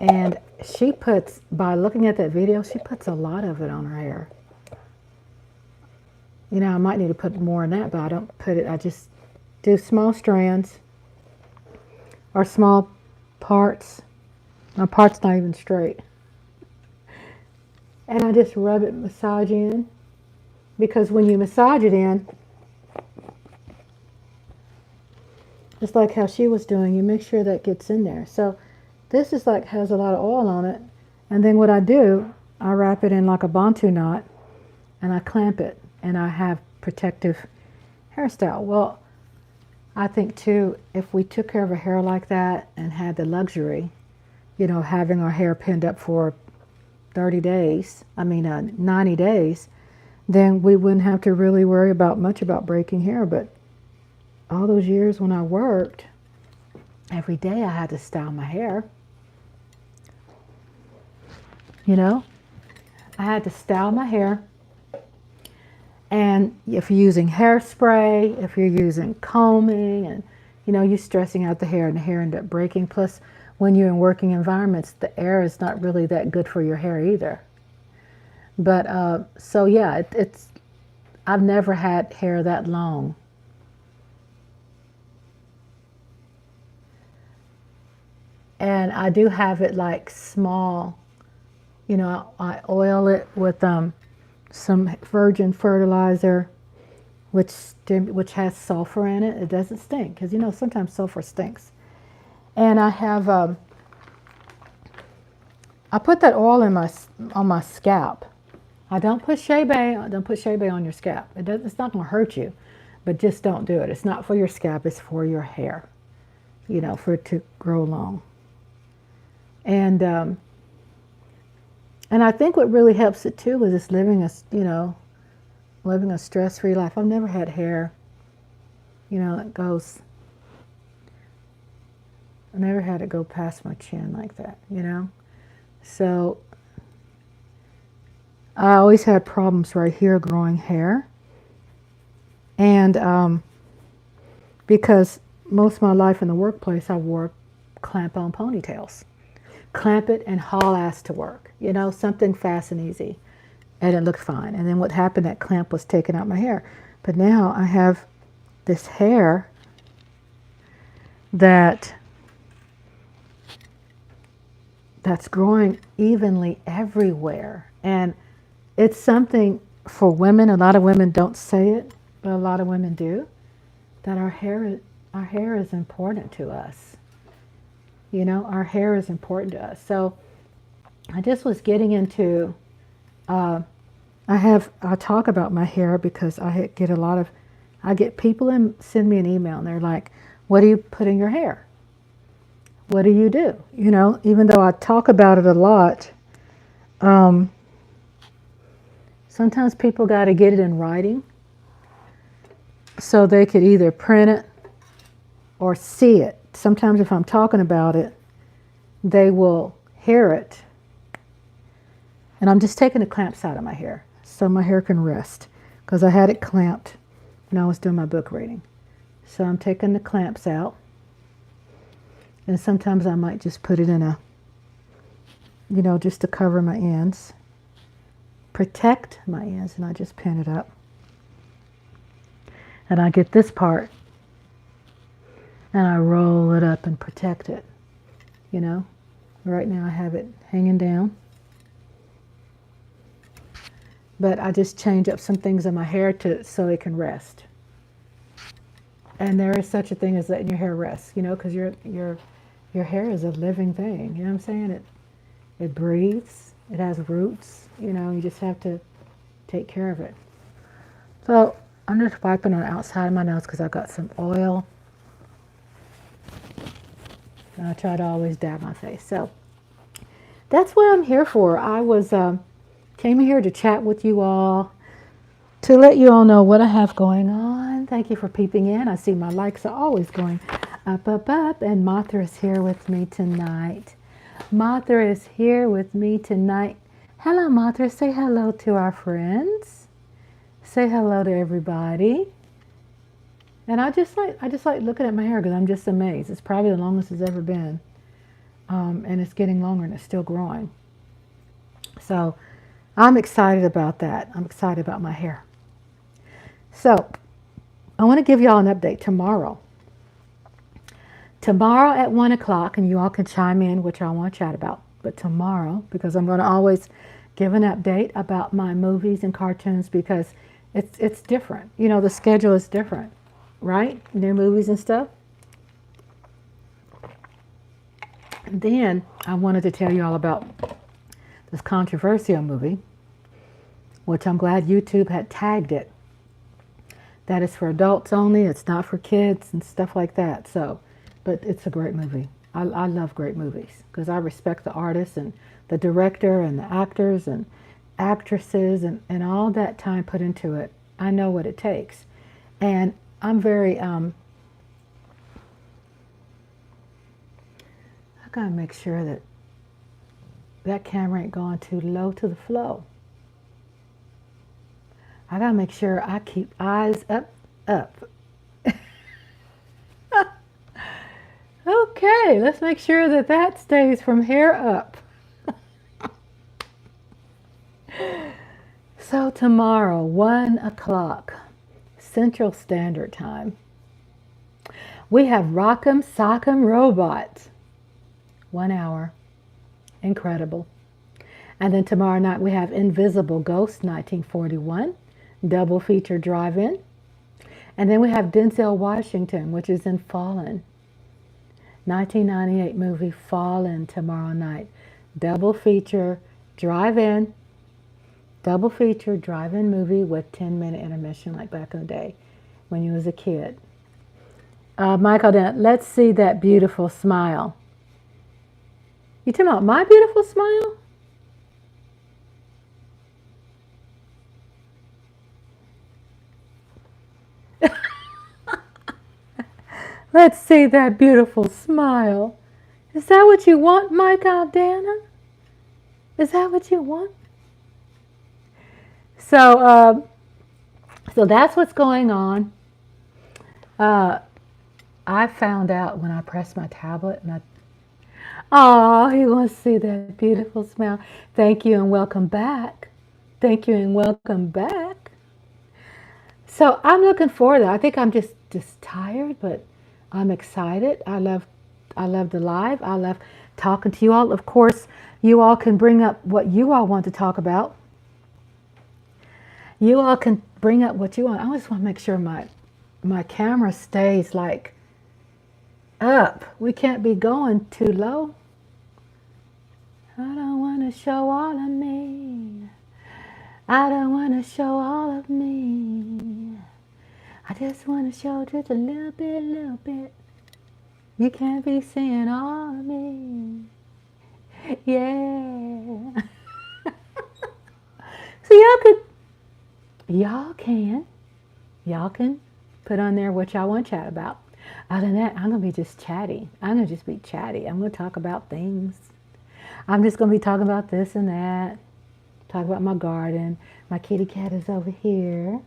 And she puts, by looking at that video, she puts a lot of it on her hair. I might need to put more in that, but I don't put it. I just do small strands or small parts. My part's not even straight. And I just rub it, massage in. Because when you massage it in, just like how she was doing, you make sure that gets in there. So this is like has a lot of oil on it. And then what I do, I wrap it in like a bantu knot and I clamp it and I have protective hairstyle. Well, I think too, if we took care of our hair like that and had the luxury, having our hair pinned up for 90 days, then we wouldn't have to really worry much about breaking hair. But all those years when I worked, every day I had to style my hair. I had to style my hair. And if you're using hairspray, if you're using combing, and you're stressing out the hair and the hair ends up breaking. Plus, when you're in working environments, the air is not really that good for your hair either. But so yeah, I've never had hair that long. And I do have it like small, I oil it with some virgin fertilizer, which has sulfur in it. It doesn't stink, because sometimes sulfur stinks. And I have I put that oil on my scalp. I don't put Chebe. Don't put Chebe on your scalp. It's not going to hurt you, but just don't do it. It's not for your scalp. It's for your hair. For it to grow long. And I think what really helps it too is just living a stress-free life. I've never had hair, that goes. I never had it go past my chin like that, So I always had problems right here growing hair. And because most of my life in the workplace, I wore clamp-on ponytails. Clamp it and haul ass to work. Something fast and easy. And it looked fine. And then what happened, that clamp was taking out my hair. But now I have this hair that's growing evenly everywhere. And it's something for women. A lot of women don't say it, but a lot of women do. That our hair is important to us. Our hair is important to us. So I just was getting into, I talk about my hair because I get people send me an email and they're like, what do you put in your hair? What do you do? Even though I talk about it a lot, sometimes people got to get it in writing so they could either print it or see it. Sometimes if I'm talking about it, they will hear it. And I'm just taking the clamps out of my hair so my hair can rest, because I had it clamped when I was doing my book reading. So I'm taking the clamps out. And sometimes I might just put it in just to cover my ends. Protect my ends, and I just pin it up. And I get this part and I roll it up and protect it. Right now I have it hanging down. But I just change up some things in my hair so it can rest. And there is such a thing as letting your hair rest, because your hair is a living thing. You know what I'm saying? It breathes. It has roots. You just have to take care of it. So I'm just wiping on the outside of my nose because I've got some oil. And I try to always dab my face. So that's what I'm here for. I came here to chat with you all, to let you all know what I have going on. Thank you for peeping in. I see my likes are always going up, up, up. And Martha is here with me tonight. Martha is here with me tonight. Hello, Martha. Say hello to our friends. Say hello to everybody. And I just like looking at my hair because I'm just amazed. It's probably the longest it's ever been. And it's getting longer and it's still growing. So I'm excited about that. I'm excited about my hair. So I want to give y'all an update tomorrow. Tomorrow at 1 o'clock, and you all can chime in which I want to chat about. But tomorrow, because I'm going to always give an update about my movies and cartoons, because it's different. The schedule is different, right? New movies and stuff. And then I wanted to tell you all about this controversial movie, which I'm glad YouTube had tagged it. That is for adults only. It's not for kids and stuff like that. So, but it's a great movie. I love great movies because I respect the artists and the director and the actors and actresses and all that time put into it. I know what it takes. And I'm very, I gotta make sure that that camera ain't going too low to the flow. I gotta make sure I keep eyes up. Okay, let's make sure that that stays from here up. So tomorrow, 1 o'clock, Central Standard Time, we have Rock'em Sock'em Robots. 1 hour. Incredible. And then tomorrow night we have Invisible Ghost 1941, double feature drive-in. And then we have Denzel Washington, which is in Fallen. 1998 movie Fallen tomorrow night. Double feature drive-in. Double feature drive-in movie with 10-minute intermission like back in the day when you was a kid. Michael, let's see that beautiful smile. You talking about my beautiful smile? Let's see that beautiful smile. Is that what you want, Mike Aldana? Is that what you want? So that's what's going on. I found out when I pressed my tablet and oh, he wants to see that beautiful smile. Thank you and welcome back. Thank you and welcome back. So I'm looking forward to that. I think I'm just tired, but I'm excited. I love the live. I love talking to you all. Of course, you all can bring up what you all want to talk about. You all can bring up what you want. I just want to make sure my camera stays like up. We can't be going too low. I don't want to show all of me. I don't want to show all of me. I just want to show just a little bit. You can't be seeing all of me. Yeah. So y'all can put on there what y'all want to chat about. Other than that, I'm going to be just chatty. I'm going to just be chatty. I'm going to talk about things. I'm just going to be talking about this and that. Talk about my garden. My kitty cat is over here.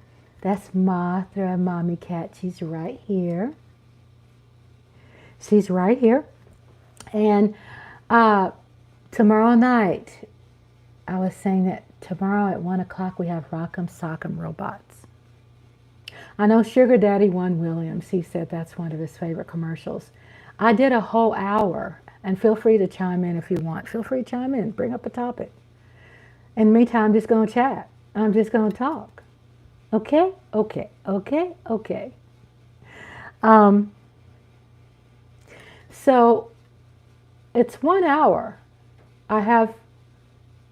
That's Martha, mommy cat. She's right here. She's right here. And tomorrow night, I was saying that tomorrow at 1 o'clock we have Rock'em Sock'em Robots. I know Sugar Daddy One Williams, he said that's one of his favorite commercials. I did a whole hour, and feel free to chime in if you want. Feel free to chime in, bring up a topic. In the meantime, I'm just going to chat. I'm just going to talk. Okay? Okay. So it's 1 hour. I have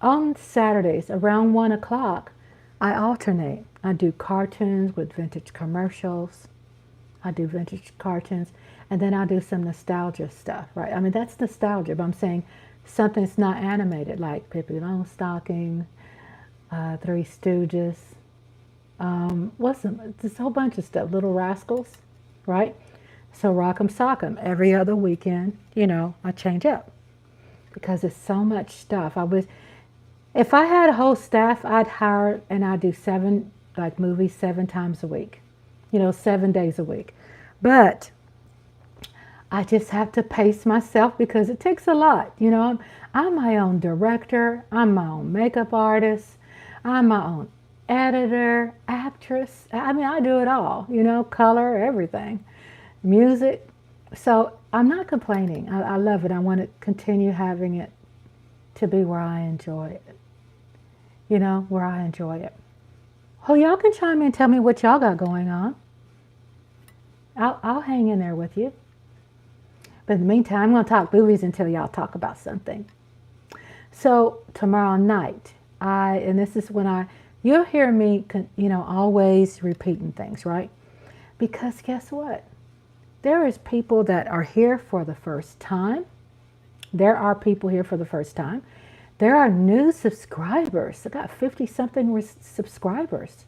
on Saturdays around 1 o'clock, I alternate. I do cartoons with vintage commercials. I do vintage cartoons. And then I do some nostalgia stuff, right? I mean, that's nostalgia, but I'm saying something that's not animated, like Pippi Longstocking, Three Stooges, this whole bunch of stuff, Little Rascals, right? So Rock'em Sock'em, every other weekend, I change up because it's so much stuff. If I had a whole staff, I'd hire and I'd do movies 7 times a week, 7 days a week. But I just have to pace myself because it takes a lot. I'm my own director. I'm my own makeup artist. I'm my own editor, actress. I mean, I do it all, color, everything, music. So I'm not complaining. I love it. I want to continue having it to be where I enjoy it. Where I enjoy it. Oh, y'all can chime in and tell me what y'all got going on. I'll hang in there with you. But in the meantime, I'm going to talk movies until y'all talk about something. So tomorrow night, and this is when you'll hear me, always repeating things, right? Because guess what? There is people that are here for the first time. There are people here for the first time. There are new subscribers. I got 50-something subscribers.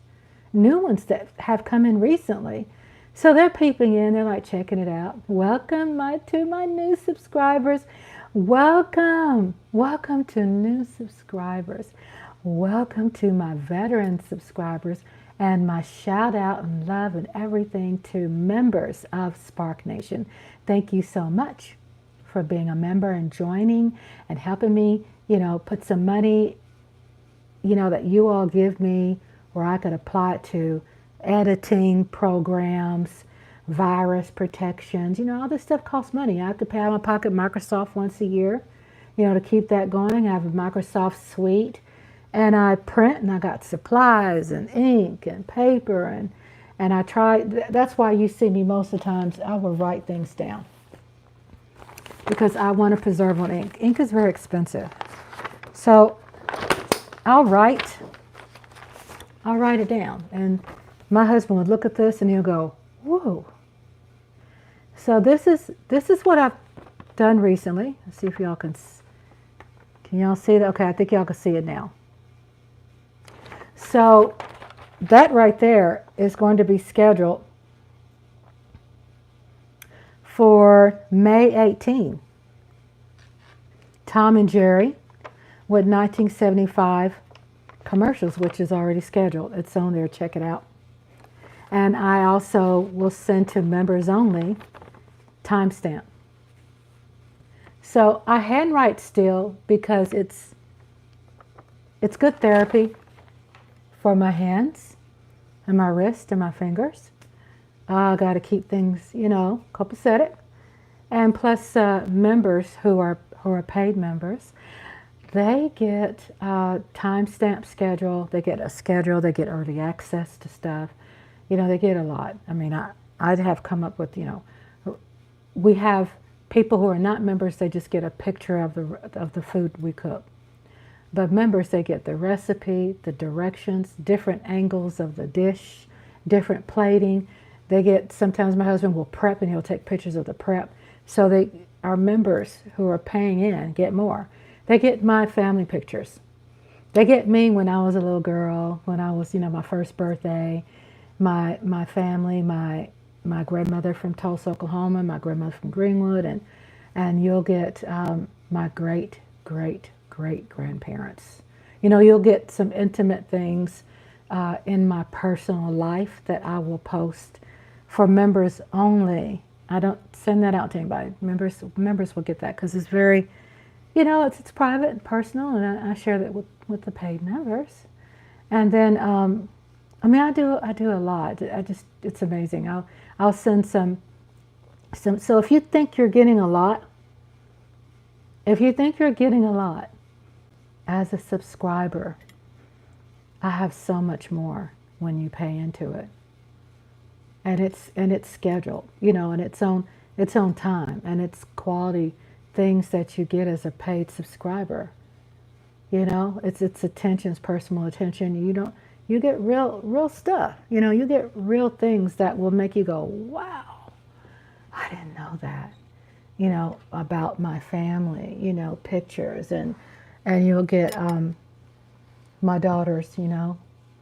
New ones that have come in recently. So they're peeping in. They're like checking it out. Welcome to my new subscribers. Welcome. Welcome to new subscribers. Welcome to my veteran subscribers. And my shout out and love and everything to members of Spark Nation. Thank you so much for being a member and joining and helping me, put some money, that you all give me where I could apply it to editing programs, virus protections. All this stuff costs money. I have to pay out of my pocket Microsoft once a year, to keep that going. I have a Microsoft suite. And I print, and I got supplies and ink and paper, and I try. That's why you see me most of the times. I will write things down because I want to preserve on ink. Ink is very expensive, so I'll write it down. And my husband would look at this and he'll go, "Whoa!" So this is what I've done recently. Let's see if y'all can y'all see that? Okay, I think y'all can see it now. So that right there is going to be scheduled for May 18. Tom and Jerry with 1975 commercials, which is already scheduled. It's on there. Check it out. And I also will send to members only timestamp. So I handwrite still because it's good therapy for my hands and my wrist and my fingers. I got to keep things, copacetic. And plus members who are paid members, they get a timestamp schedule. They get a schedule. They get early access to stuff. They get a lot. I mean, I'd have come up with, we have people who are not members. They just get a picture of the food we cook. But members, they get the recipe, the directions, different angles of the dish, different plating. They get, sometimes my husband will prep and he'll take pictures of the prep. So our members who are paying in get more. They get my family pictures. They get me when I was a little girl, when I was, my first birthday, my family, my grandmother from Tulsa, Oklahoma, my grandmother from Greenwood, and you'll get my great grandparents. You'll get some intimate things in my personal life that I will post for members only. I don't send that out to anybody. Members will get that because it's very, it's private and personal, and I share that with the paid members. And then, I do a lot. It's amazing. I'll send some. So if you think you're getting a lot, as a subscriber, I have so much more when you pay into it. And it's scheduled, and its own time, and it's quality things that you get as a paid subscriber. It's attention, it's personal attention. You get real stuff. You get real things that will make you go, wow, I didn't know that. About my family, pictures, and you'll get my daughters,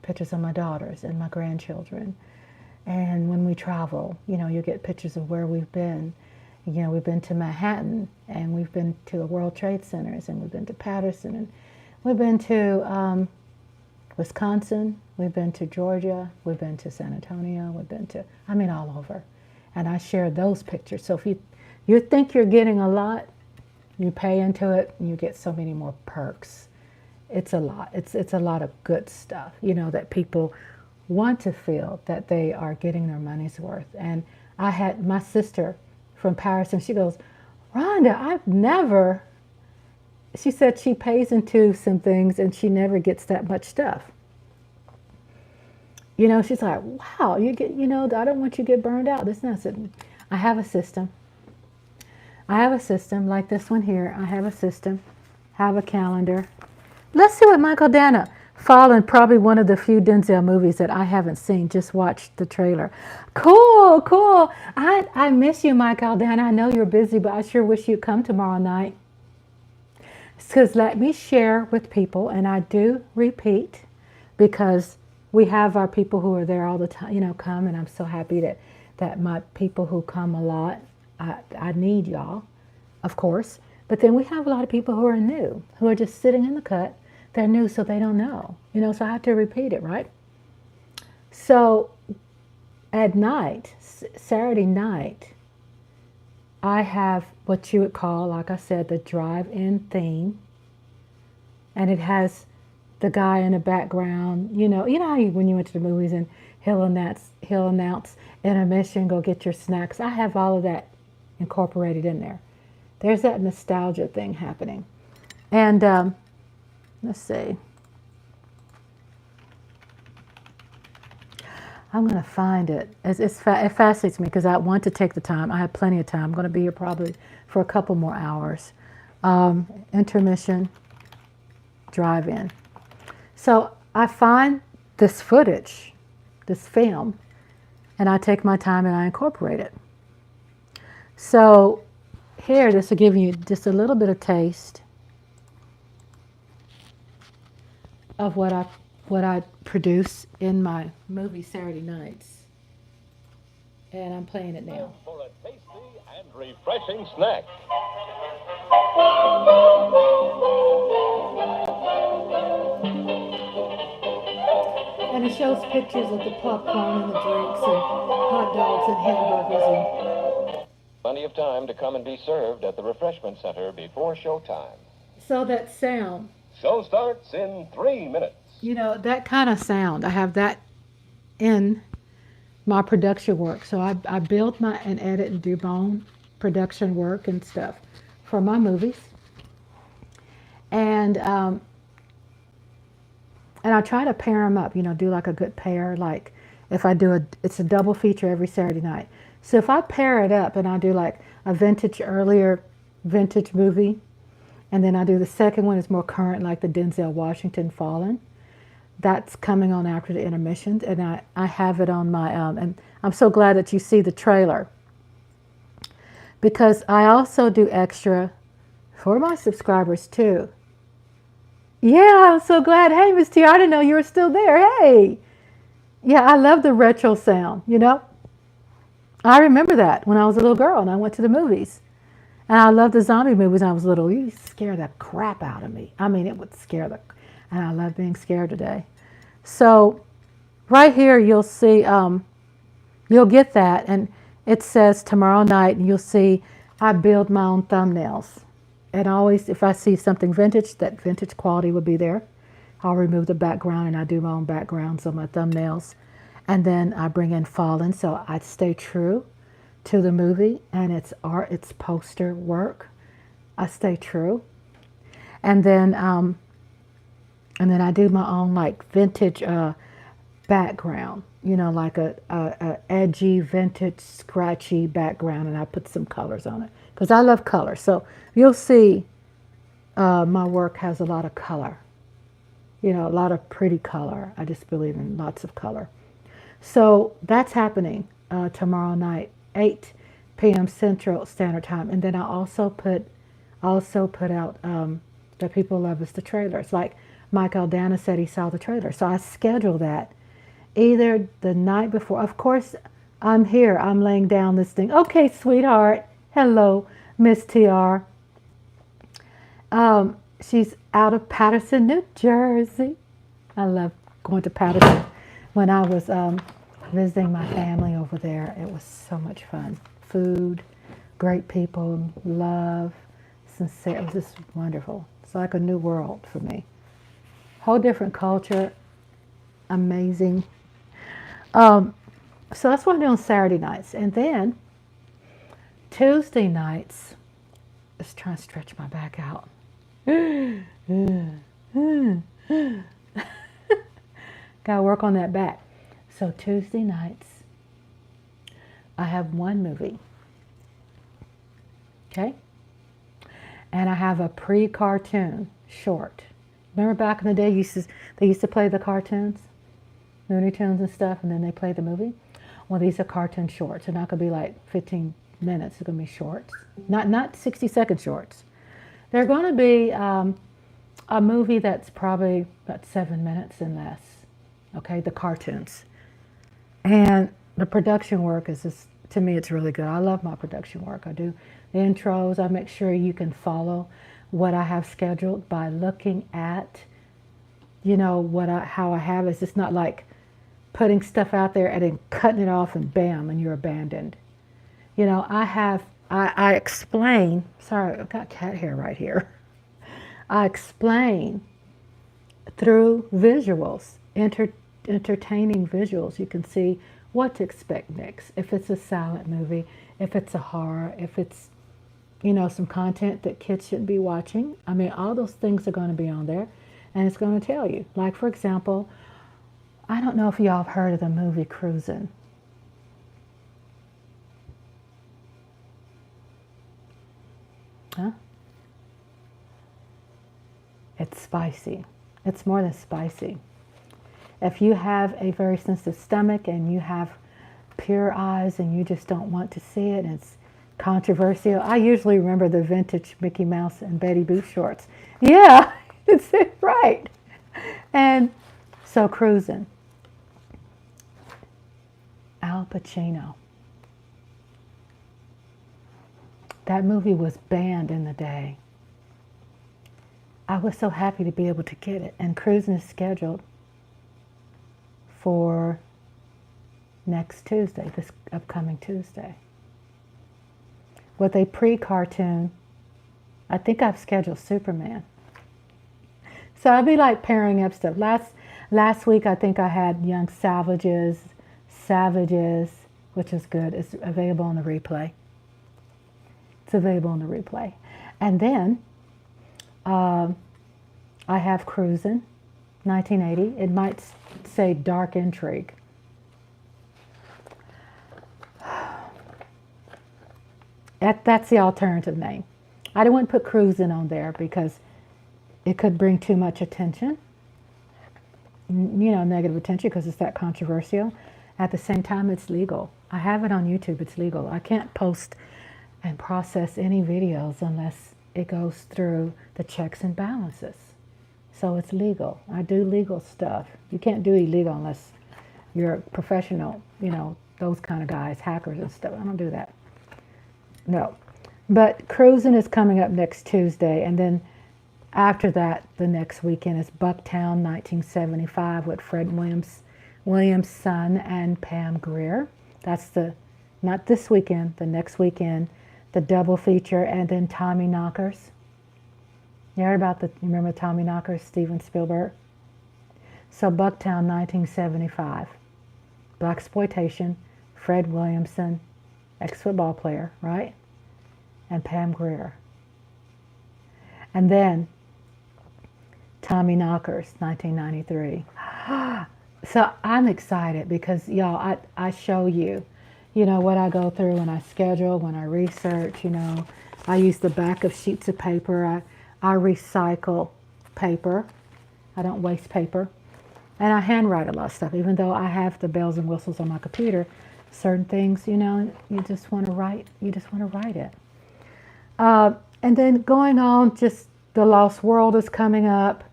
pictures of my daughters and my grandchildren. And when we travel, you get pictures of where we've been. We've been to Manhattan, and we've been to the World Trade Centers, and we've been to Patterson, and we've been to Wisconsin, we've been to Georgia, we've been to San Antonio, we've been to, all over. And I share those pictures. So if you think you're getting a lot, you pay into it, and you get so many more perks. It's a lot. It's a lot of good stuff, that people want to feel that they are getting their money's worth. And I had my sister from Paris, and she goes, Rhonda, she said she pays into some things and she never gets that much stuff. She's like, wow, you get, I don't want you to get burned out. This is not, I have a system. Like this one here. I have a system, have a calendar. Let's see what Michael Dana, Fallen, probably one of the few Denzel movies that I haven't seen. Just watched the trailer. Cool. I miss you, Michael Dana. I know you're busy, but I sure wish you'd come tomorrow night. Because let me share with people, and I do repeat, because we have our people who are there all the time, come, and I'm so happy that my people who come a lot, I need y'all, of course. But then we have a lot of people who are new, who are just sitting in the cut. They're new, so they don't know, so I have to repeat it, right? So at night, Saturday night, I have what you would call, like I said, the drive-in theme. And it has the guy in the background, you know how when you went to the movies and he'll announce intermission, go get your snacks. I have all of that incorporated in there. There's that nostalgia thing happening. And let's see. I'm going to find it. It fascinates me because I want to take the time. I have plenty of time. I'm going to be here probably for a couple more hours. Intermission, drive-in. So I find this footage, this film, and I take my time and I incorporate it. So here, this will give you just a little bit of taste of what I produce in my movie Saturday nights. And I'm playing it now.
For a tasty and refreshing snack.
And it shows pictures of the popcorn and the drinks and hot dogs and hamburgers.
Plenty of time to come and be served at the refreshment center before showtime.
So that sound.
Show starts in 3 minutes.
That kind of sound, I have that in my production work. So I build and edit and do my own production work and stuff for my movies. And I try to pair them up, do like a good pair. Like if I do it's a double feature every Saturday night. So if I pair it up and I do like a earlier vintage movie, and then I do the second one is more current, like the Denzel Washington Fallen. That's coming on after the intermissions, and I have it on my, and I'm so glad that you see the trailer. Because I also do extra for my subscribers too. Yeah, I'm so glad. Hey, Miss T, I didn't know you were still there. Hey. Yeah, I love the retro sound, I remember that when I was a little girl and I went to the movies. And I loved the zombie movies when I was little. It used to scare the crap out of me. I mean, it would scare and I love being scared today. So right here, you'll see, you'll get that. And it says tomorrow night, and you'll see I build my own thumbnails. And always, if I see something vintage, that vintage quality would be there. I'll remove the background and I do my own backgrounds on my thumbnails. And then I bring in Fallen, so I stay true to the movie and its art, its poster work. I stay true. And then I do my own like vintage background, like a edgy, vintage, scratchy background, and I put some colors on it because I love color. So you'll see my work has a lot of color, a lot of pretty color. I just believe in lots of color. So that's happening tomorrow night, 8 p.m. Central Standard Time. And then I also put out that people love is the trailers. Like Mike Aldana said he saw the trailer. So I schedule that either the night before. Of course, I'm here. I'm laying down this thing. Okay, sweetheart. Hello, Miss TR. She's out of Patterson, New Jersey. I love going to Patterson. When I was visiting my family over there, it was so much fun. Food, great people, love, sincere. It was just wonderful. It's like a new world for me. Whole different culture, amazing. So that's what I do on Saturday nights. And then Tuesday nights, just trying to stretch my back out. Gotta work on that back. So Tuesday nights, I have one movie. Okay? And I have a pre-cartoon short. Remember back in the day, they used to play the cartoons, Looney Tunes and stuff, and then they play the movie? Well, these are cartoon shorts. They're not going to be like 15 minutes. They're going to be shorts. Not 60-second shorts. They're going to be a movie that's probably about 7 minutes and less. Okay, the cartoons. And the production work is just, to me, it's really good. I love my production work. I do the intros. I make sure you can follow what I have scheduled by looking at, how I have it. It's just not like putting stuff out there and then cutting it off and bam, and you're abandoned. You know, I explain, sorry, I've got cat hair right here. I explain through visuals, entertaining visuals. You can see what to expect next. If it's a silent movie, if it's a horror, if it's, you know, some content that kids shouldn't be watching. I mean, all those things are going to be on there, and it's going to tell you. Like, for example, I don't know if y'all have heard of the movie Cruising. Huh? It's spicy. It's more than spicy. If you have a very sensitive stomach and you have pure eyes and you just don't want to see it, and it's controversial. I usually remember the vintage Mickey Mouse and Betty Boop shorts. Yeah, it's right. And so Cruising. Al Pacino. That movie was banned in the day. I was so happy to be able to get it. And Cruising is scheduled for next Tuesday, this upcoming Tuesday, with a pre-cartoon. I think I've scheduled Superman. So I'll be like pairing up stuff. Last week I think I had Young Savages, which is good. It's available on the replay. It's available on the replay. And then I have Cruising, 1980. It might say Dark Intrigue. That's the alternative name. I didn't want to put Cruising on there because it could bring too much attention. You know, negative attention, because it's that controversial. At the same time, it's legal. I have it on YouTube. It's legal. I can't post and process any videos unless it goes through the checks and balances. So it's legal. I do legal stuff. You can't do illegal unless you're a professional, you know, those kind of guys, hackers and stuff. I don't do that. No. But Cruising is coming up next Tuesday, and then after that, the next weekend is Bucktown, 1975, with Fred Williams' son and Pam Grier. That's not this weekend, the next weekend, the double feature, and then Tommy Knockers. You heard about you remember Tommy Knockers, Steven Spielberg? So Bucktown, 1975. Blaxploitation, Fred Williamson, ex-football player, right? And Pam Grier. And then Tommy Knockers, 1993. So I'm excited because, y'all, I show you, you know, what I go through when I schedule, when I research, you know. I use the back of sheets of paper. I recycle paper. I don't waste paper. And I handwrite a lot of stuff, even though I have the bells and whistles on my computer. Certain things, you know, you just want to write. You just want to write it. And then going on, just The Lost World is coming up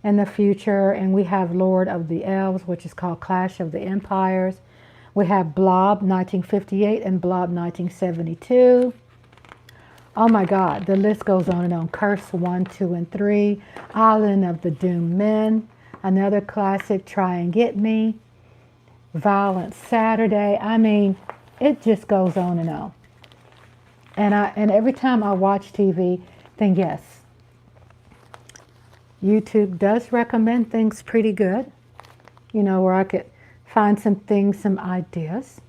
in the future, and we have Lord of the Elves, which is called Clash of the Empires. We have Blob 1958 and Blob 1972. Oh my God, the list goes on and on. Curse 1, 2, and 3. Island of the Doomed Men. Another classic, Try and Get Me. Violent Saturday. I mean, it just goes on and on. And every time I watch TV, then yes, YouTube does recommend things pretty good, you know, where I could find some things, some ideas,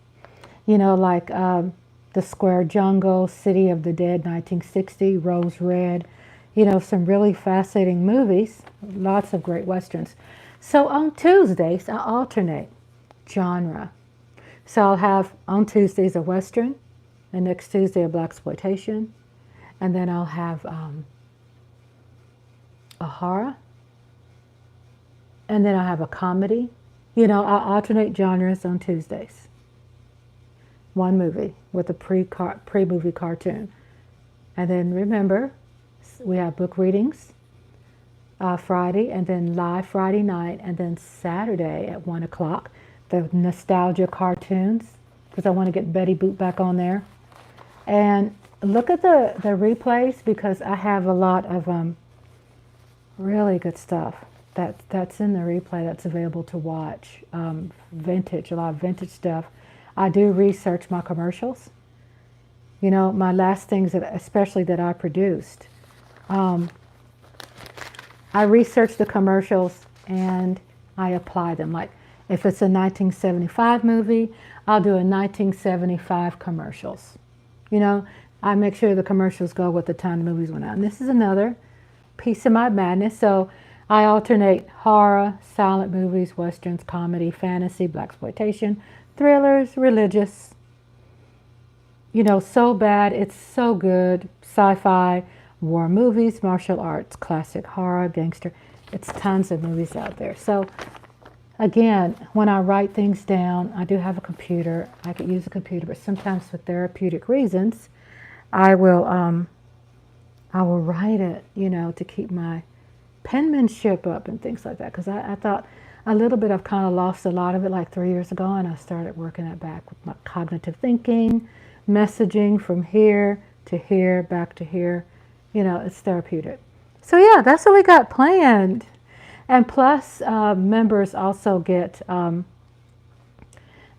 you know, like The Square Jungle, City of the Dead, 1960, Rose Red, you know, some really fascinating movies, lots of great Westerns. So on Tuesdays, I alternate genre. So I'll have on Tuesdays a Western, and next Tuesday a Blaxploitation, and then I'll have a horror, and then I'll have a comedy. You know, I'll alternate genres on Tuesdays. One movie with a pre-movie cartoon. And then remember, we have book readings Friday, and then live Friday night, and then Saturday at 1 o'clock, the nostalgia cartoons, because I want to get Betty Boop back on there. And look at the replays, because I have a lot of really good stuff that's in the replay. That's available to watch. Vintage, a lot of vintage stuff. I do research my commercials. You know, my last things that, especially that I produced. I research the commercials and I apply them. Like if it's a 1975 movie, I'll do a 1975 commercials. You know, I make sure the commercials go with the time the movies went out. And this is another piece of my madness. So I alternate horror, silent movies, westerns, comedy, fantasy, blaxploitation, thrillers, religious. You know, so bad, it's so good. Sci-fi, war movies, martial arts, classic horror, gangster. It's tons of movies out there. So again, when I write things down, I do have a computer. I could use a computer, but sometimes for therapeutic reasons, I will write it, you know, to keep my penmanship up and things like that. Because I thought a little bit, I've kind of lost a lot of it like 3 years ago, and I started working it back with my cognitive thinking, messaging from here to here, back to here. You know, it's therapeutic. So yeah, that's what we got planned. And plus, members also get,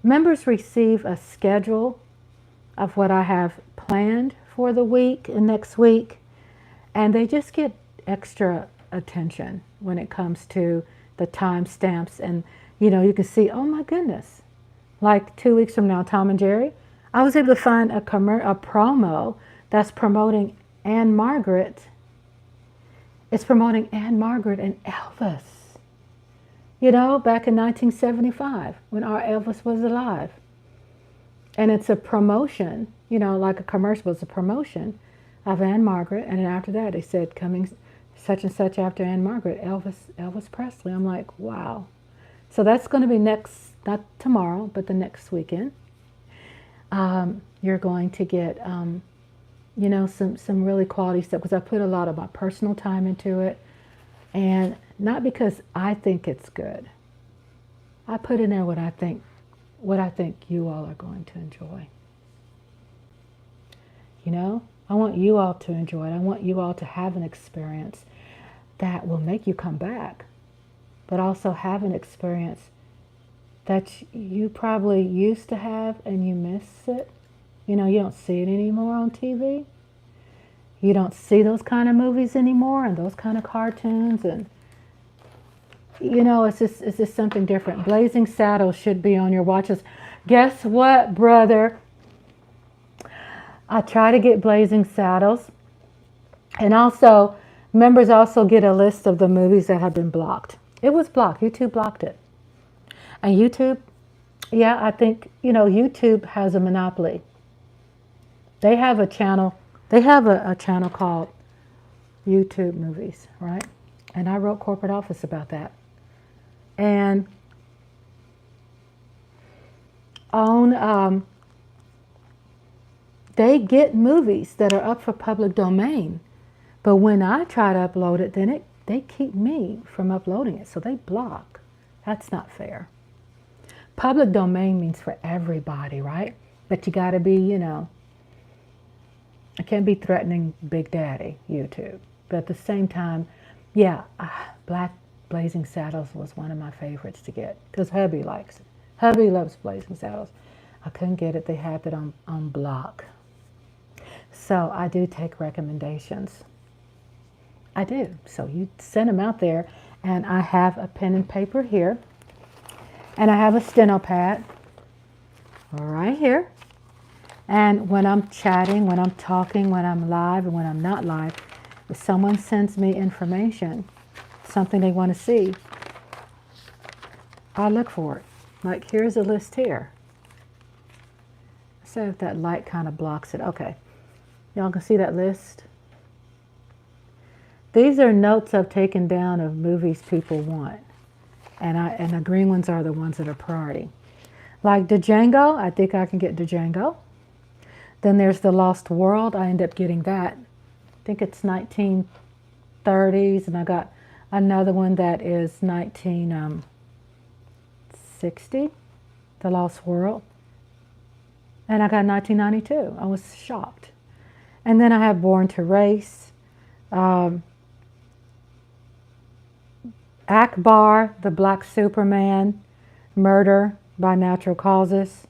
members receive a schedule of what I have planned for the week and next week. And they just get extra attention when it comes to the timestamps. And, you know, you can see, oh my goodness, like 2 weeks from now, Tom and Jerry, I was able to find a promo that's promoting Anne Margaret. It's promoting Anne Margaret and Elvis. You know, back in 1975 when our Elvis was alive. And it's a promotion, you know, like a commercial. It's a promotion of Anne Margaret. And then after that, they said coming such and such after Anne Margaret, Elvis Presley. I'm like, wow. So that's going to be next, not tomorrow, but the next weekend. You're going to get, you know, some really quality stuff, because I put a lot of my personal time into it, and not because I think it's good. I put in there what I think you all are going to enjoy. You know, I want you all to enjoy it. I want you all to have an experience that will make you come back, but also have an experience that you probably used to have and you miss it. You know, you don't see it anymore on TV. You don't see those kind of movies anymore and those kind of cartoons, and you know, it's just something different. Blazing Saddles should be on your watches. Guess what, brother? I try to get Blazing Saddles, and also members also get a list of the movies that have been blocked. It was blocked. YouTube blocked it. And YouTube, yeah, I think, you know, YouTube has a monopoly. They have a channel. They have a channel called YouTube Movies, right? And I wrote corporate office about that. And on, they get movies that are up for public domain. But when I try to upload it, then they keep me from uploading it. So they block. That's not fair. Public domain means for everybody, right? But you got to be, you know, I can't be threatening Big Daddy, YouTube. But at the same time, yeah, Blazing Saddles was one of my favorites to get, because hubby likes it. Hubby loves Blazing Saddles. I couldn't get it. They had it on block. So I do take recommendations. I do. So you send them out there, and I have a pen and paper here, and I have a steno pad right here. And when I'm chatting, when I'm talking, when I'm live and when I'm not live, if someone sends me information, something they want to see, I look for it. Like, here's a list here. So if that light kind of blocks it. Okay. Y'all can see that list? These are notes I've taken down of movies people want. And the green ones are the ones that are priority. Like Django, I think I can get Django. Then there's The Lost World. I end up getting that. I think it's 1930s, and I got another one that is 1960, The Lost World. And I got 1992. I was shocked. And then I have Born to Race. Akbar, the Black Superman, Murder by Natural Causes,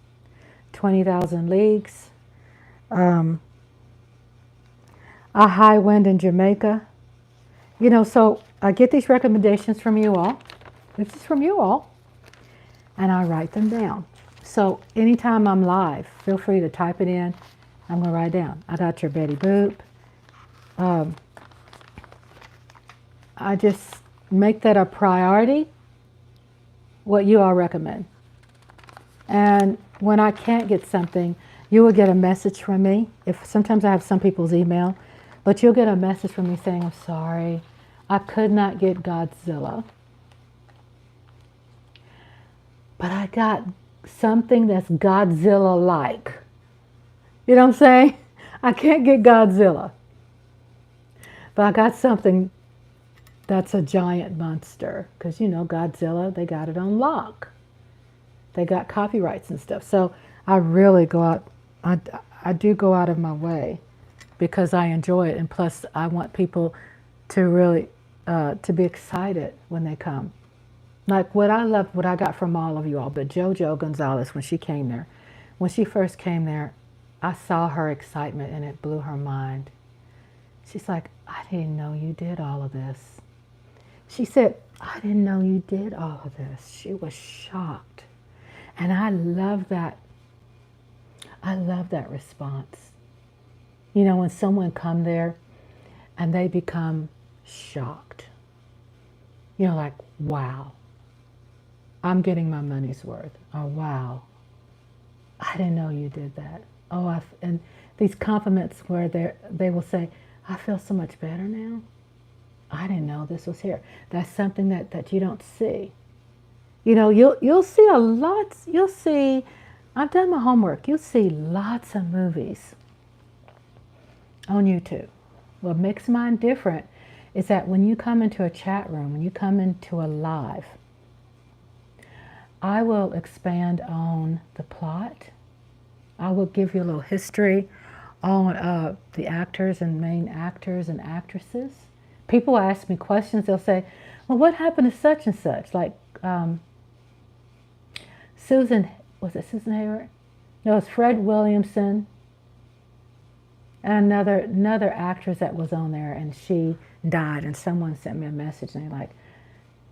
20,000 Leagues, A High Wind in Jamaica. You know, so I get these recommendations from you all. This is from you all. And I write them down. So anytime I'm live, feel free to type it in. I'm going to write it down. I got your Betty Boop. I just make that a priority, what you all recommend. And when I can't get something, you will get a message from me. If sometimes I have some people's email, but you'll get a message from me saying, I'm sorry, I could not get Godzilla. But I got something that's Godzilla-like. You know what I'm saying? I can't get Godzilla. But I got something that's a giant monster. Because, you know, Godzilla, they got it on lock. They got copyrights and stuff. So I really go out, I do go out of my way because I enjoy it. And plus, I want people to really, to be excited when they come. Like what I loved, what I got from all of you all, but JoJo Gonzalez, when she came there, when she first came there, I saw her excitement and it blew her mind. She's like, I didn't know you did all of this. She said, I didn't know you did all of this. She was shocked. And I love that. I love that response. You know, when someone come there and they become shocked. You know, like, wow, I'm getting my money's worth. Or wow, I didn't know you did that. Oh, and these compliments where they will say, I feel so much better now. I didn't know this was here. That's something that you don't see. You know, you'll see a lot. You'll see. I've done my homework. You'll see lots of movies on YouTube. What makes mine different is that when you come into a chat room, when you come into a live, I will expand on the plot. I will give you a little history on the actors and main actors and actresses. People ask me questions. They'll say, well, what happened to such and such? Like Susan, was it Susan Hayward? No, it's Fred Williamson. And another actress that was on there, and she died, and someone sent me a message, and they like,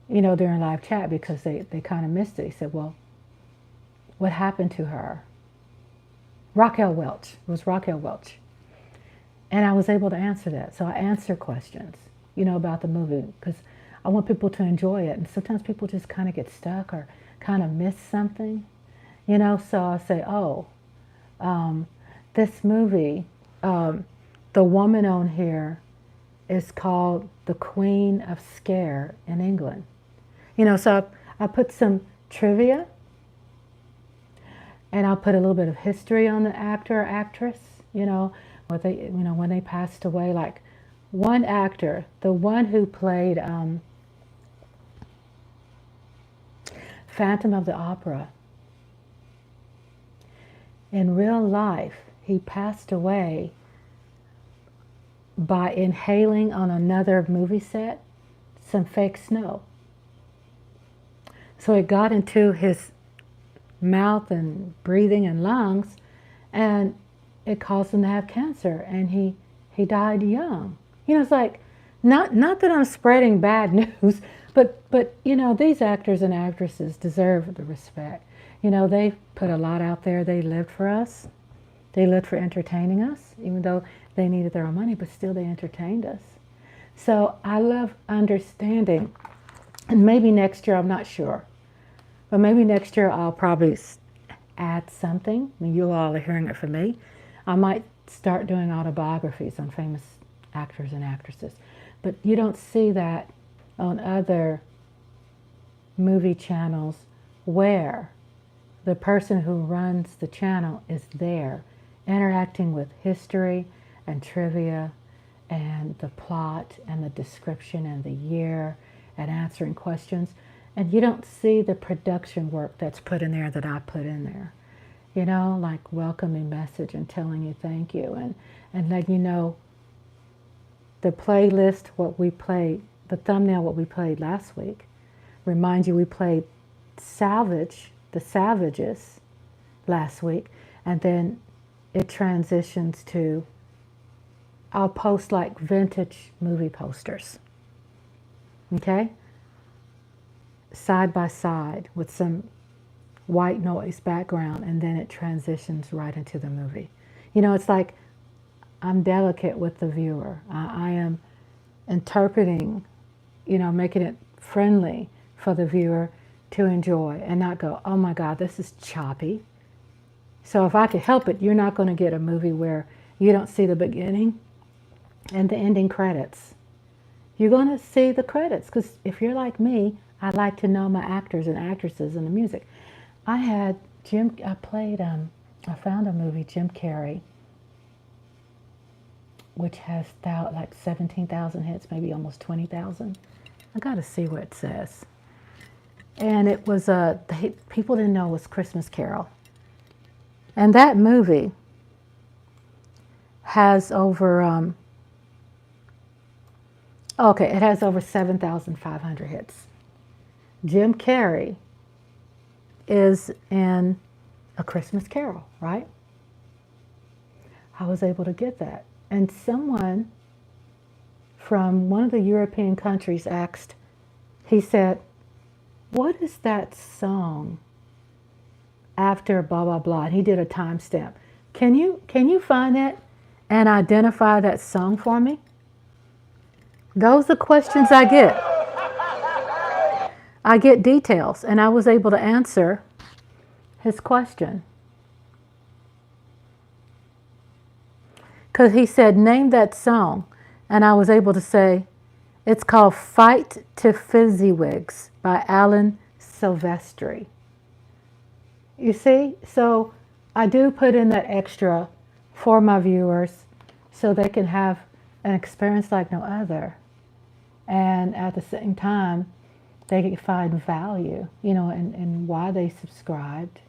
you know, during live chat, because they kind of missed it. He said, well, what happened to her? Raquel Welch. It was Raquel Welch. And I was able to answer that. So I answer questions, you know, about the movie, because I want people to enjoy it. And sometimes people just kind of get stuck or kind of miss something, you know. So I say, oh, this movie, the woman on here is called the Queen of Scare in England. You know, so I put some trivia, and I'll put a little bit of history on the actor or actress, you know, what they, you know, when they passed away. Like one actor, the one who played Phantom of the Opera, in real life, he passed away by inhaling on another movie set some fake snow. So it got into his mouth and breathing and lungs, and it caused him to have cancer, and he died young. You know, it's like, not that I'm spreading bad news, but you know, these actors and actresses deserve the respect. You know, they put a lot out there. They lived for us. They lived for entertaining us, even though they needed their own money, but still they entertained us. So I love understanding, and maybe next year, I'm not sure, but maybe next year I'll probably add something. I mean, you all are hearing it from me. I might start doing autobiographies on famous actors and actresses. But you don't see that on other movie channels where the person who runs the channel is there interacting with history and trivia and the plot and the description and the year and answering questions. And you don't see the production work that's put in there that I put in there. You know, like welcoming message and telling you thank you and letting you know the playlist, what we played, the thumbnail, what we played last week. remind you we played Salvage, The Savages, last week, and then it transitions to, I'll post like vintage movie posters, okay? Side by side with some white noise background, and then it transitions right into the movie. You know, it's like I'm delicate with the viewer. I am interpreting, you know, making it friendly for the viewer to enjoy and not go, oh my God, this is choppy. So if I could help it, you're not going to get a movie where you don't see the beginning and the ending credits. You're going to see the credits, because if you're like me, I like to know my actors and actresses and the music. I found a movie, Jim Carrey, which has like 17,000 hits, maybe almost 20,000. I got to see what it says. And it was, people didn't know it was Christmas Carol. And that movie has over, it has over 7,500 hits. Jim Carrey is in A Christmas Carol, right? I was able to get that. And someone from one of the European countries asked, he said, what is that song after blah, blah, blah? And he did a timestamp. Can you find that and identify that song for me? Those are questions I get. I get details, and I was able to answer his question. Because he said, name that song. And I was able to say, it's called Fight to Fezziwigs by Alan Silvestri. You see? So I do put in that extra for my viewers so they can have an experience like no other. And at the same time, they can find value, you know, in why they subscribed.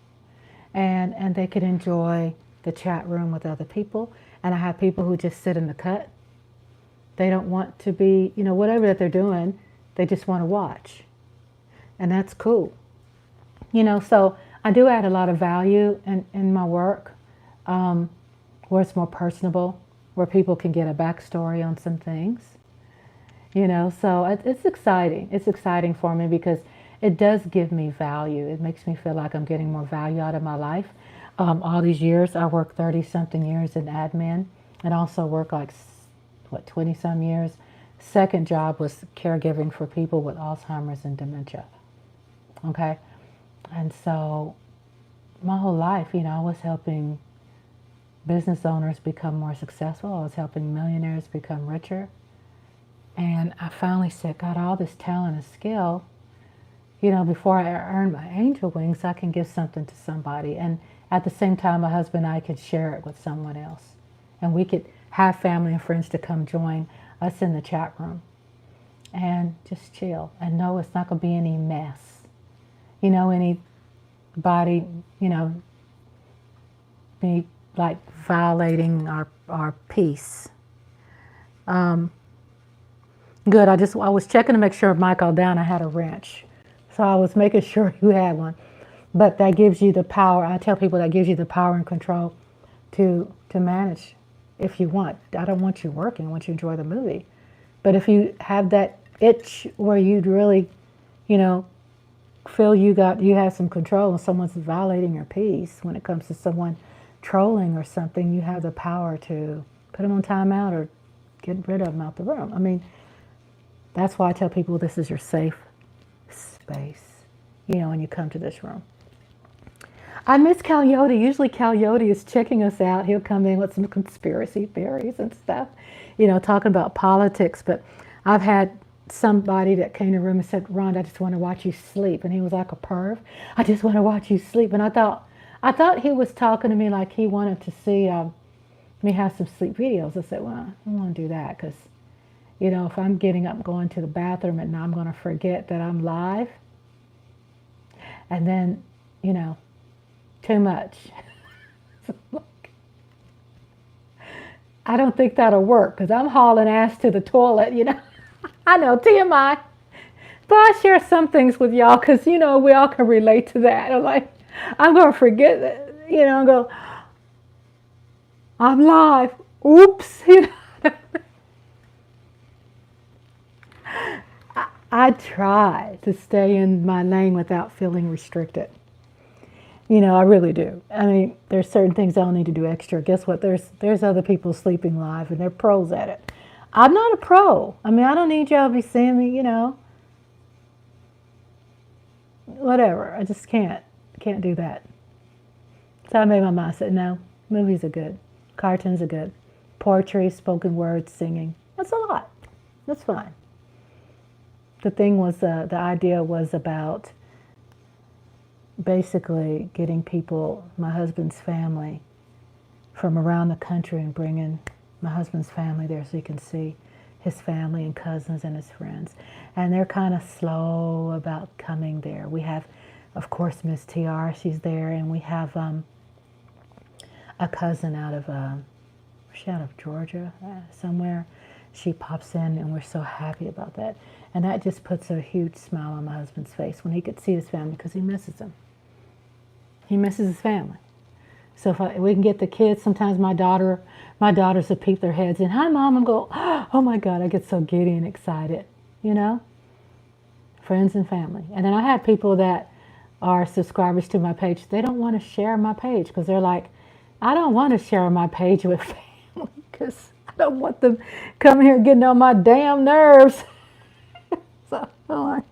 And they can enjoy the chat room with other people. And I have people who just sit in the cut. They don't want to be, you know, whatever that they're doing, they just want to watch. And that's cool. You know, so I do add a lot of value in my work, where it's more personable, where people can get a backstory on some things. You know, so it's exciting. It's exciting for me because it does give me value. It makes me feel like I'm getting more value out of my life. All these years, I worked 30-something years in admin, and also worked like, 20-some years. Second job was caregiving for people with Alzheimer's and dementia. Okay? And so my whole life, you know, I was helping business owners become more successful. I was helping millionaires become richer. And I finally said, God, all this talent and skill, you know, before I earn my angel wings, I can give something to somebody. And at the same time, my husband and I could share it with someone else. And we could have family and friends to come join us in the chat room and just chill and know it's not going to be any mess. You know, anybody, you know, be like violating our peace. Good. I was checking to make sure Michael down. I had a wrench, so I was making sure you had one. But that gives you the power. I tell people that gives you the power and control to manage if you want. I don't want you working. I want you to enjoy the movie. But if you have that itch where you'd really, you know, feel you have some control and someone's violating your peace when it comes to someone trolling or something, you have the power to put them on timeout or get rid of them out the room. I mean, that's why I tell people this is your safe space, you know, when you come to this room. I miss Coyote. Usually Coyote is checking us out. He'll come in with some conspiracy theories and stuff, you know, talking about politics. But I've had somebody that came to the room and said, Ron, I just want to watch you sleep. And he was like a perv. I just want to watch you sleep. And I thought he was talking to me like he wanted to see me have some sleep videos. I said, well, I don't want to do that because, you know, if I'm getting up and going to the bathroom and now I'm going to forget that I'm live, and then, you know, too much. I don't think that'll work because I'm hauling ass to the toilet, you know. I know, TMI. But I share some things with y'all because, we all can relate to that. I'm like, I'm going to forget that, and go, I'm live. Oops. I try to stay in my lane without feeling restricted. I really do. I mean, there's certain things I don't need to do extra. Guess what? There's other people sleeping live and they're pros at it. I'm not a pro. I mean, I don't need y'all to be seeing me, whatever. I just can't do that. So I made my mind say, no, movies are good. Cartoons are good. Poetry, spoken words, singing. That's a lot. That's fine. The thing was, the idea was about basically getting people, my husband's family, from around the country and bringing my husband's family there so you can see his family and cousins and his friends. And they're kind of slow about coming there. We have, of course, Miss TR, she's there, and we have a cousin out of, she's out of Georgia somewhere. She pops in, and we're so happy about that. And that just puts a huge smile on my husband's face when he could see his family because he misses them. He misses his family. So if we can get the kids, sometimes my daughters will peep their heads in, hi, Mom, and go, oh my God, I get so giddy and excited, friends and family. And then I have people that are subscribers to my page. They don't want to share my page because they're like, I don't want to share my page with family because I don't want them coming here getting on my damn nerves. So I'm like,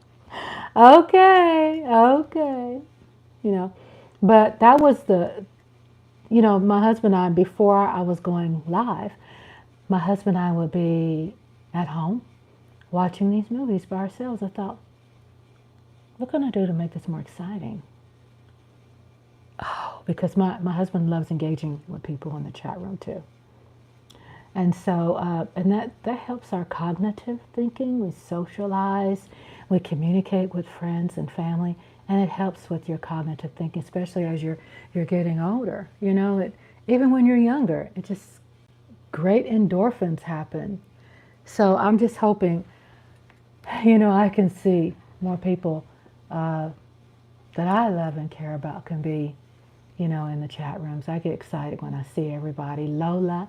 okay, But that was my husband and I, before I was going live, my husband and I would be at home watching these movies by ourselves. I thought, what can I do to make this more exciting? Oh, because my husband loves engaging with people in the chat room too. And so, and that helps our cognitive thinking. We socialize, we communicate with friends and family, and it helps with your cognitive thinking, especially as you're getting older. Even when you're younger, it just great endorphins happen. So I'm just hoping, I can see more people that I love and care about can be, in the chat rooms. I get excited when I see everybody. Lola,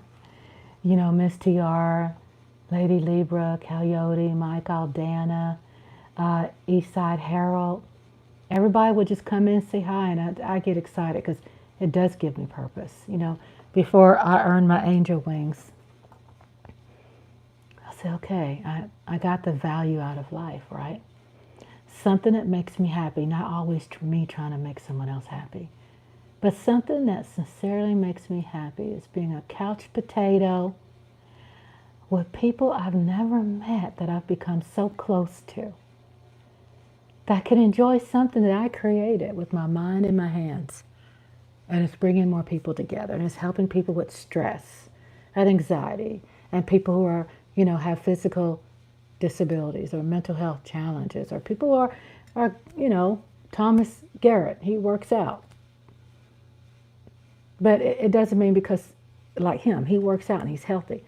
Miss TR, Lady Libra, Coyote, Mike Aldana, Eastside Harold. Everybody would just come in and say hi, and I get excited because it does give me purpose. Before I earn my angel wings, I say, okay, I got the value out of life, right? Something that makes me happy, not always me trying to make someone else happy. But something that sincerely makes me happy is being a couch potato with people I've never met that I've become so close to, that can enjoy something that I created with my mind and my hands. And it's bringing more people together. And it's helping people with stress and anxiety and people who are, have physical disabilities or mental health challenges, or people who are Thomas Garrett, he works out. But it doesn't mean because, like him, he works out and he's healthy.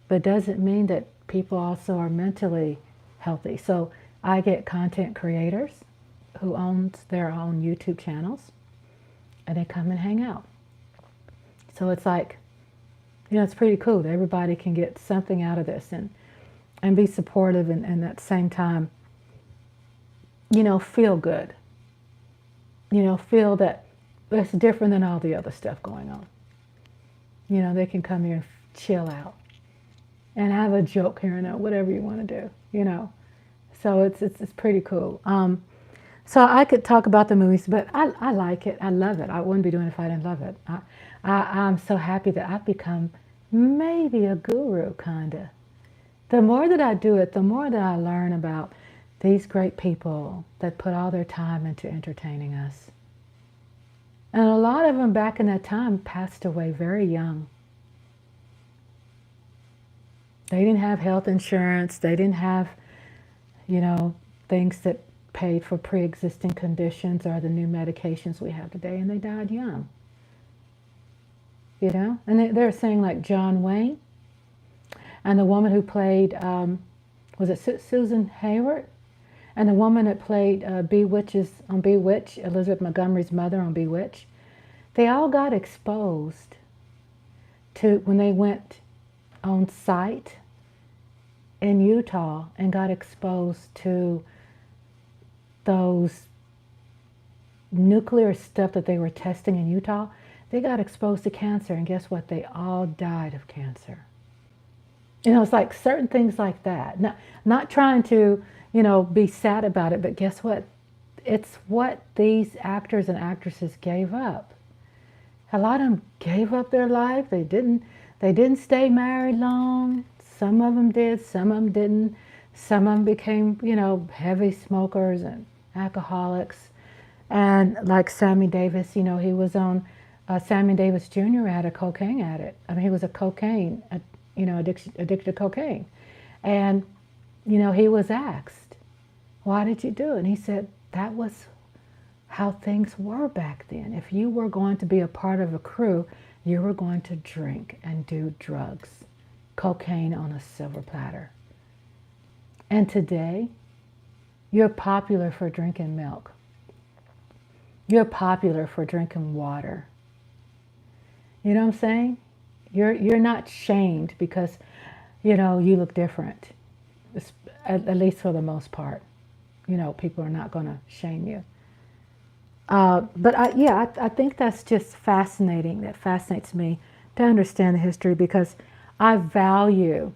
But it doesn't mean that people also are mentally healthy. So I get content creators who own their own YouTube channels, and they come and hang out. So it's like, it's pretty cool that everybody can get something out of this and be supportive and at the same time, feel good. Feel that it's different than all the other stuff going on. They can come here and chill out and have a joke here and there, whatever you want to do, So it's pretty cool. So I could talk about the movies, but I like it. I love it. I wouldn't be doing it if I didn't love it. I'm so happy that I've become maybe a guru, kind of. The more that I do it, the more that I learn about these great people that put all their time into entertaining us. And a lot of them back in that time passed away very young. They didn't have health insurance. They didn't have, things that paid for pre-existing conditions or the new medications we have today, and they died young. And they're saying like John Wayne and the woman who played, was it Susan Hayward? and the woman that played Bewitched, Elizabeth Montgomery's mother on Bewitched, they all got exposed to when they went on site in Utah and got exposed to those nuclear stuff that they were testing in Utah. They got exposed to cancer, and guess what? They all died of cancer. It's like certain things like that. Not trying to, be sad about it, but guess what? It's what these actors and actresses gave up. A lot of them gave up their life. They didn't stay married long. Some of them did, some of them didn't. Some of them became, heavy smokers and alcoholics. And like Sammy Davis, he was on, Sammy Davis Jr. had a cocaine addict. I mean, he was addicted to cocaine. And, he was asked, why did you do it? And he said, that was how things were back then. If you were going to be a part of a crew, you were going to drink and do drugs, cocaine on a silver platter. And today, you're popular for drinking milk. You're popular for drinking water. You know what I'm saying? You're not shamed because, you look different. At least for the most part. People are not going to shame you. But I think that's just fascinating. That fascinates me to understand the history because I value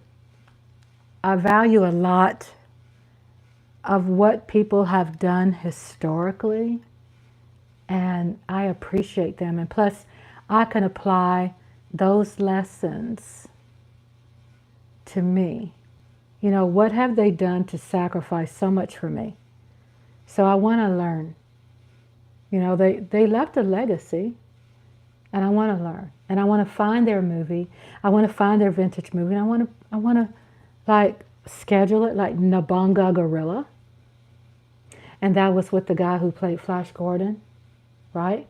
a lot of what people have done historically, and I appreciate them. And plus, I can apply those lessons to me. What have they done to sacrifice so much for me? So I want to learn. They left a legacy, and I want to learn. And I want to find their movie. I want to find their vintage movie. And I want to like schedule it like Nabonga Gorilla. And that was with the guy who played Flash Gordon, right?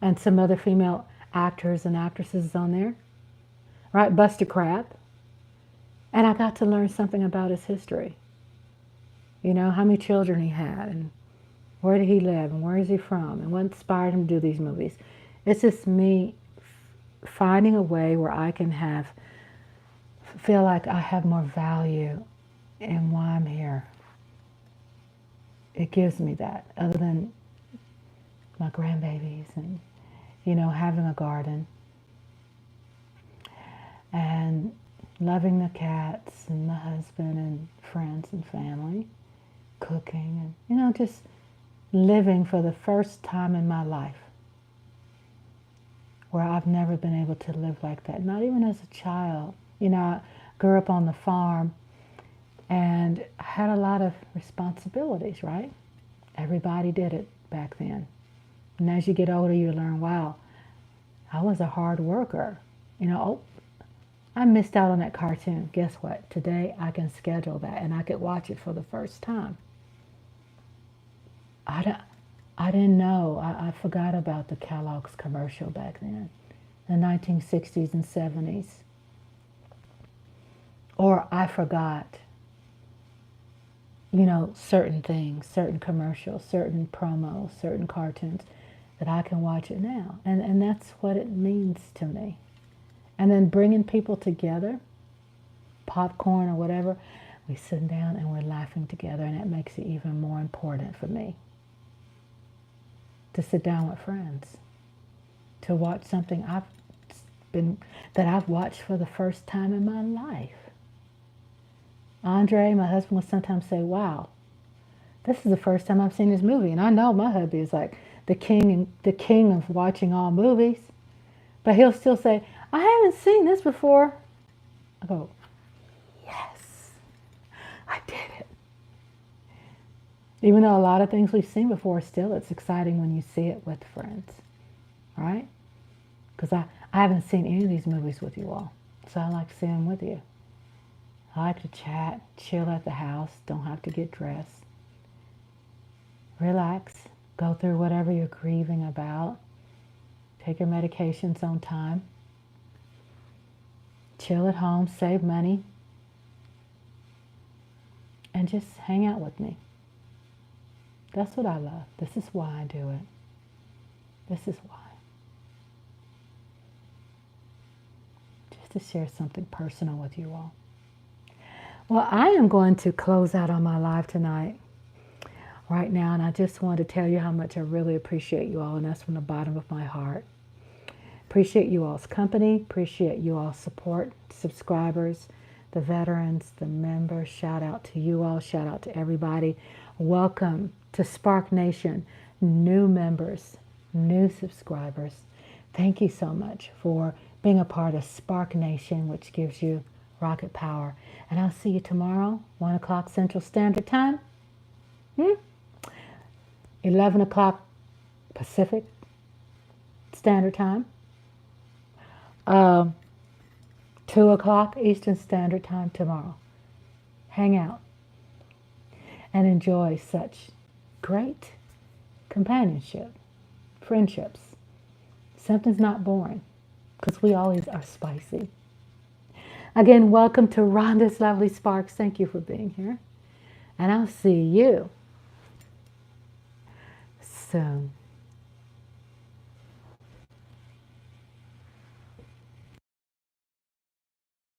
And some other female actors and actresses on there, right? Buster Crabbe. And I got to learn something about his history. How many children he had, and where did he live, and where is he from, and what inspired him to do these movies. It's just me finding a way where I can feel like I have more value in why I'm here. It gives me that, other than my grandbabies and, having a garden and loving the cats and my husband and friends and family, cooking and, just living for the first time in my life where I've never been able to live like that, not even as a child. I grew up on the farm and I had a lot of responsibilities, right? Everybody did it back then. And as you get older, you learn, wow, I was a hard worker. I missed out on that cartoon. Guess what? Today I can schedule that and I could watch it for the first time. I didn't know. I forgot about the Kellogg's commercial back then, the 1960s and 70s. Or I forgot, certain things, certain commercials, certain promos, certain cartoons that I can watch it now. And that's what it means to me. And then bringing people together, popcorn or whatever, we sit down and we're laughing together, and that makes it even more important for me. To sit down with friends, to watch something that I've watched for the first time in my life. Andre, my husband, will sometimes say, wow, this is the first time I've seen this movie. And I know my hubby is like the king of watching all movies. But he'll still say, I haven't seen this before. I go, yes, I did it. Even though a lot of things we've seen before, still it's exciting when you see it with friends, right? Because I haven't seen any of these movies with you all, so I like to see them with you. I like to chat, chill at the house, don't have to get dressed. Relax, go through whatever you're grieving about. Take your medications on time. Chill at home, save money, and just hang out with me. That's what I love. This is why I do it. This is why. Just to share something personal with you all. Well, I am going to close out on my live tonight, right now, and I just wanted to tell you how much I really appreciate you all, and that's from the bottom of my heart. Appreciate you all's company, appreciate you all's support, subscribers, the veterans, the members. Shout out to you all, shout out to everybody. Welcome to Spark Nation, new members, new subscribers. Thank you so much for being a part of Spark Nation, which gives you rocket power. And I'll see you tomorrow, 1 o'clock Central Standard Time, 11 o'clock Pacific Standard Time, 2 o'clock Eastern Standard Time tomorrow. Hang out and enjoy such great companionship, friendships. Something's not boring, because we always are spicy. Again, welcome to Rhonda's Lovely Sparks. Thank you for being here. And I'll see you soon.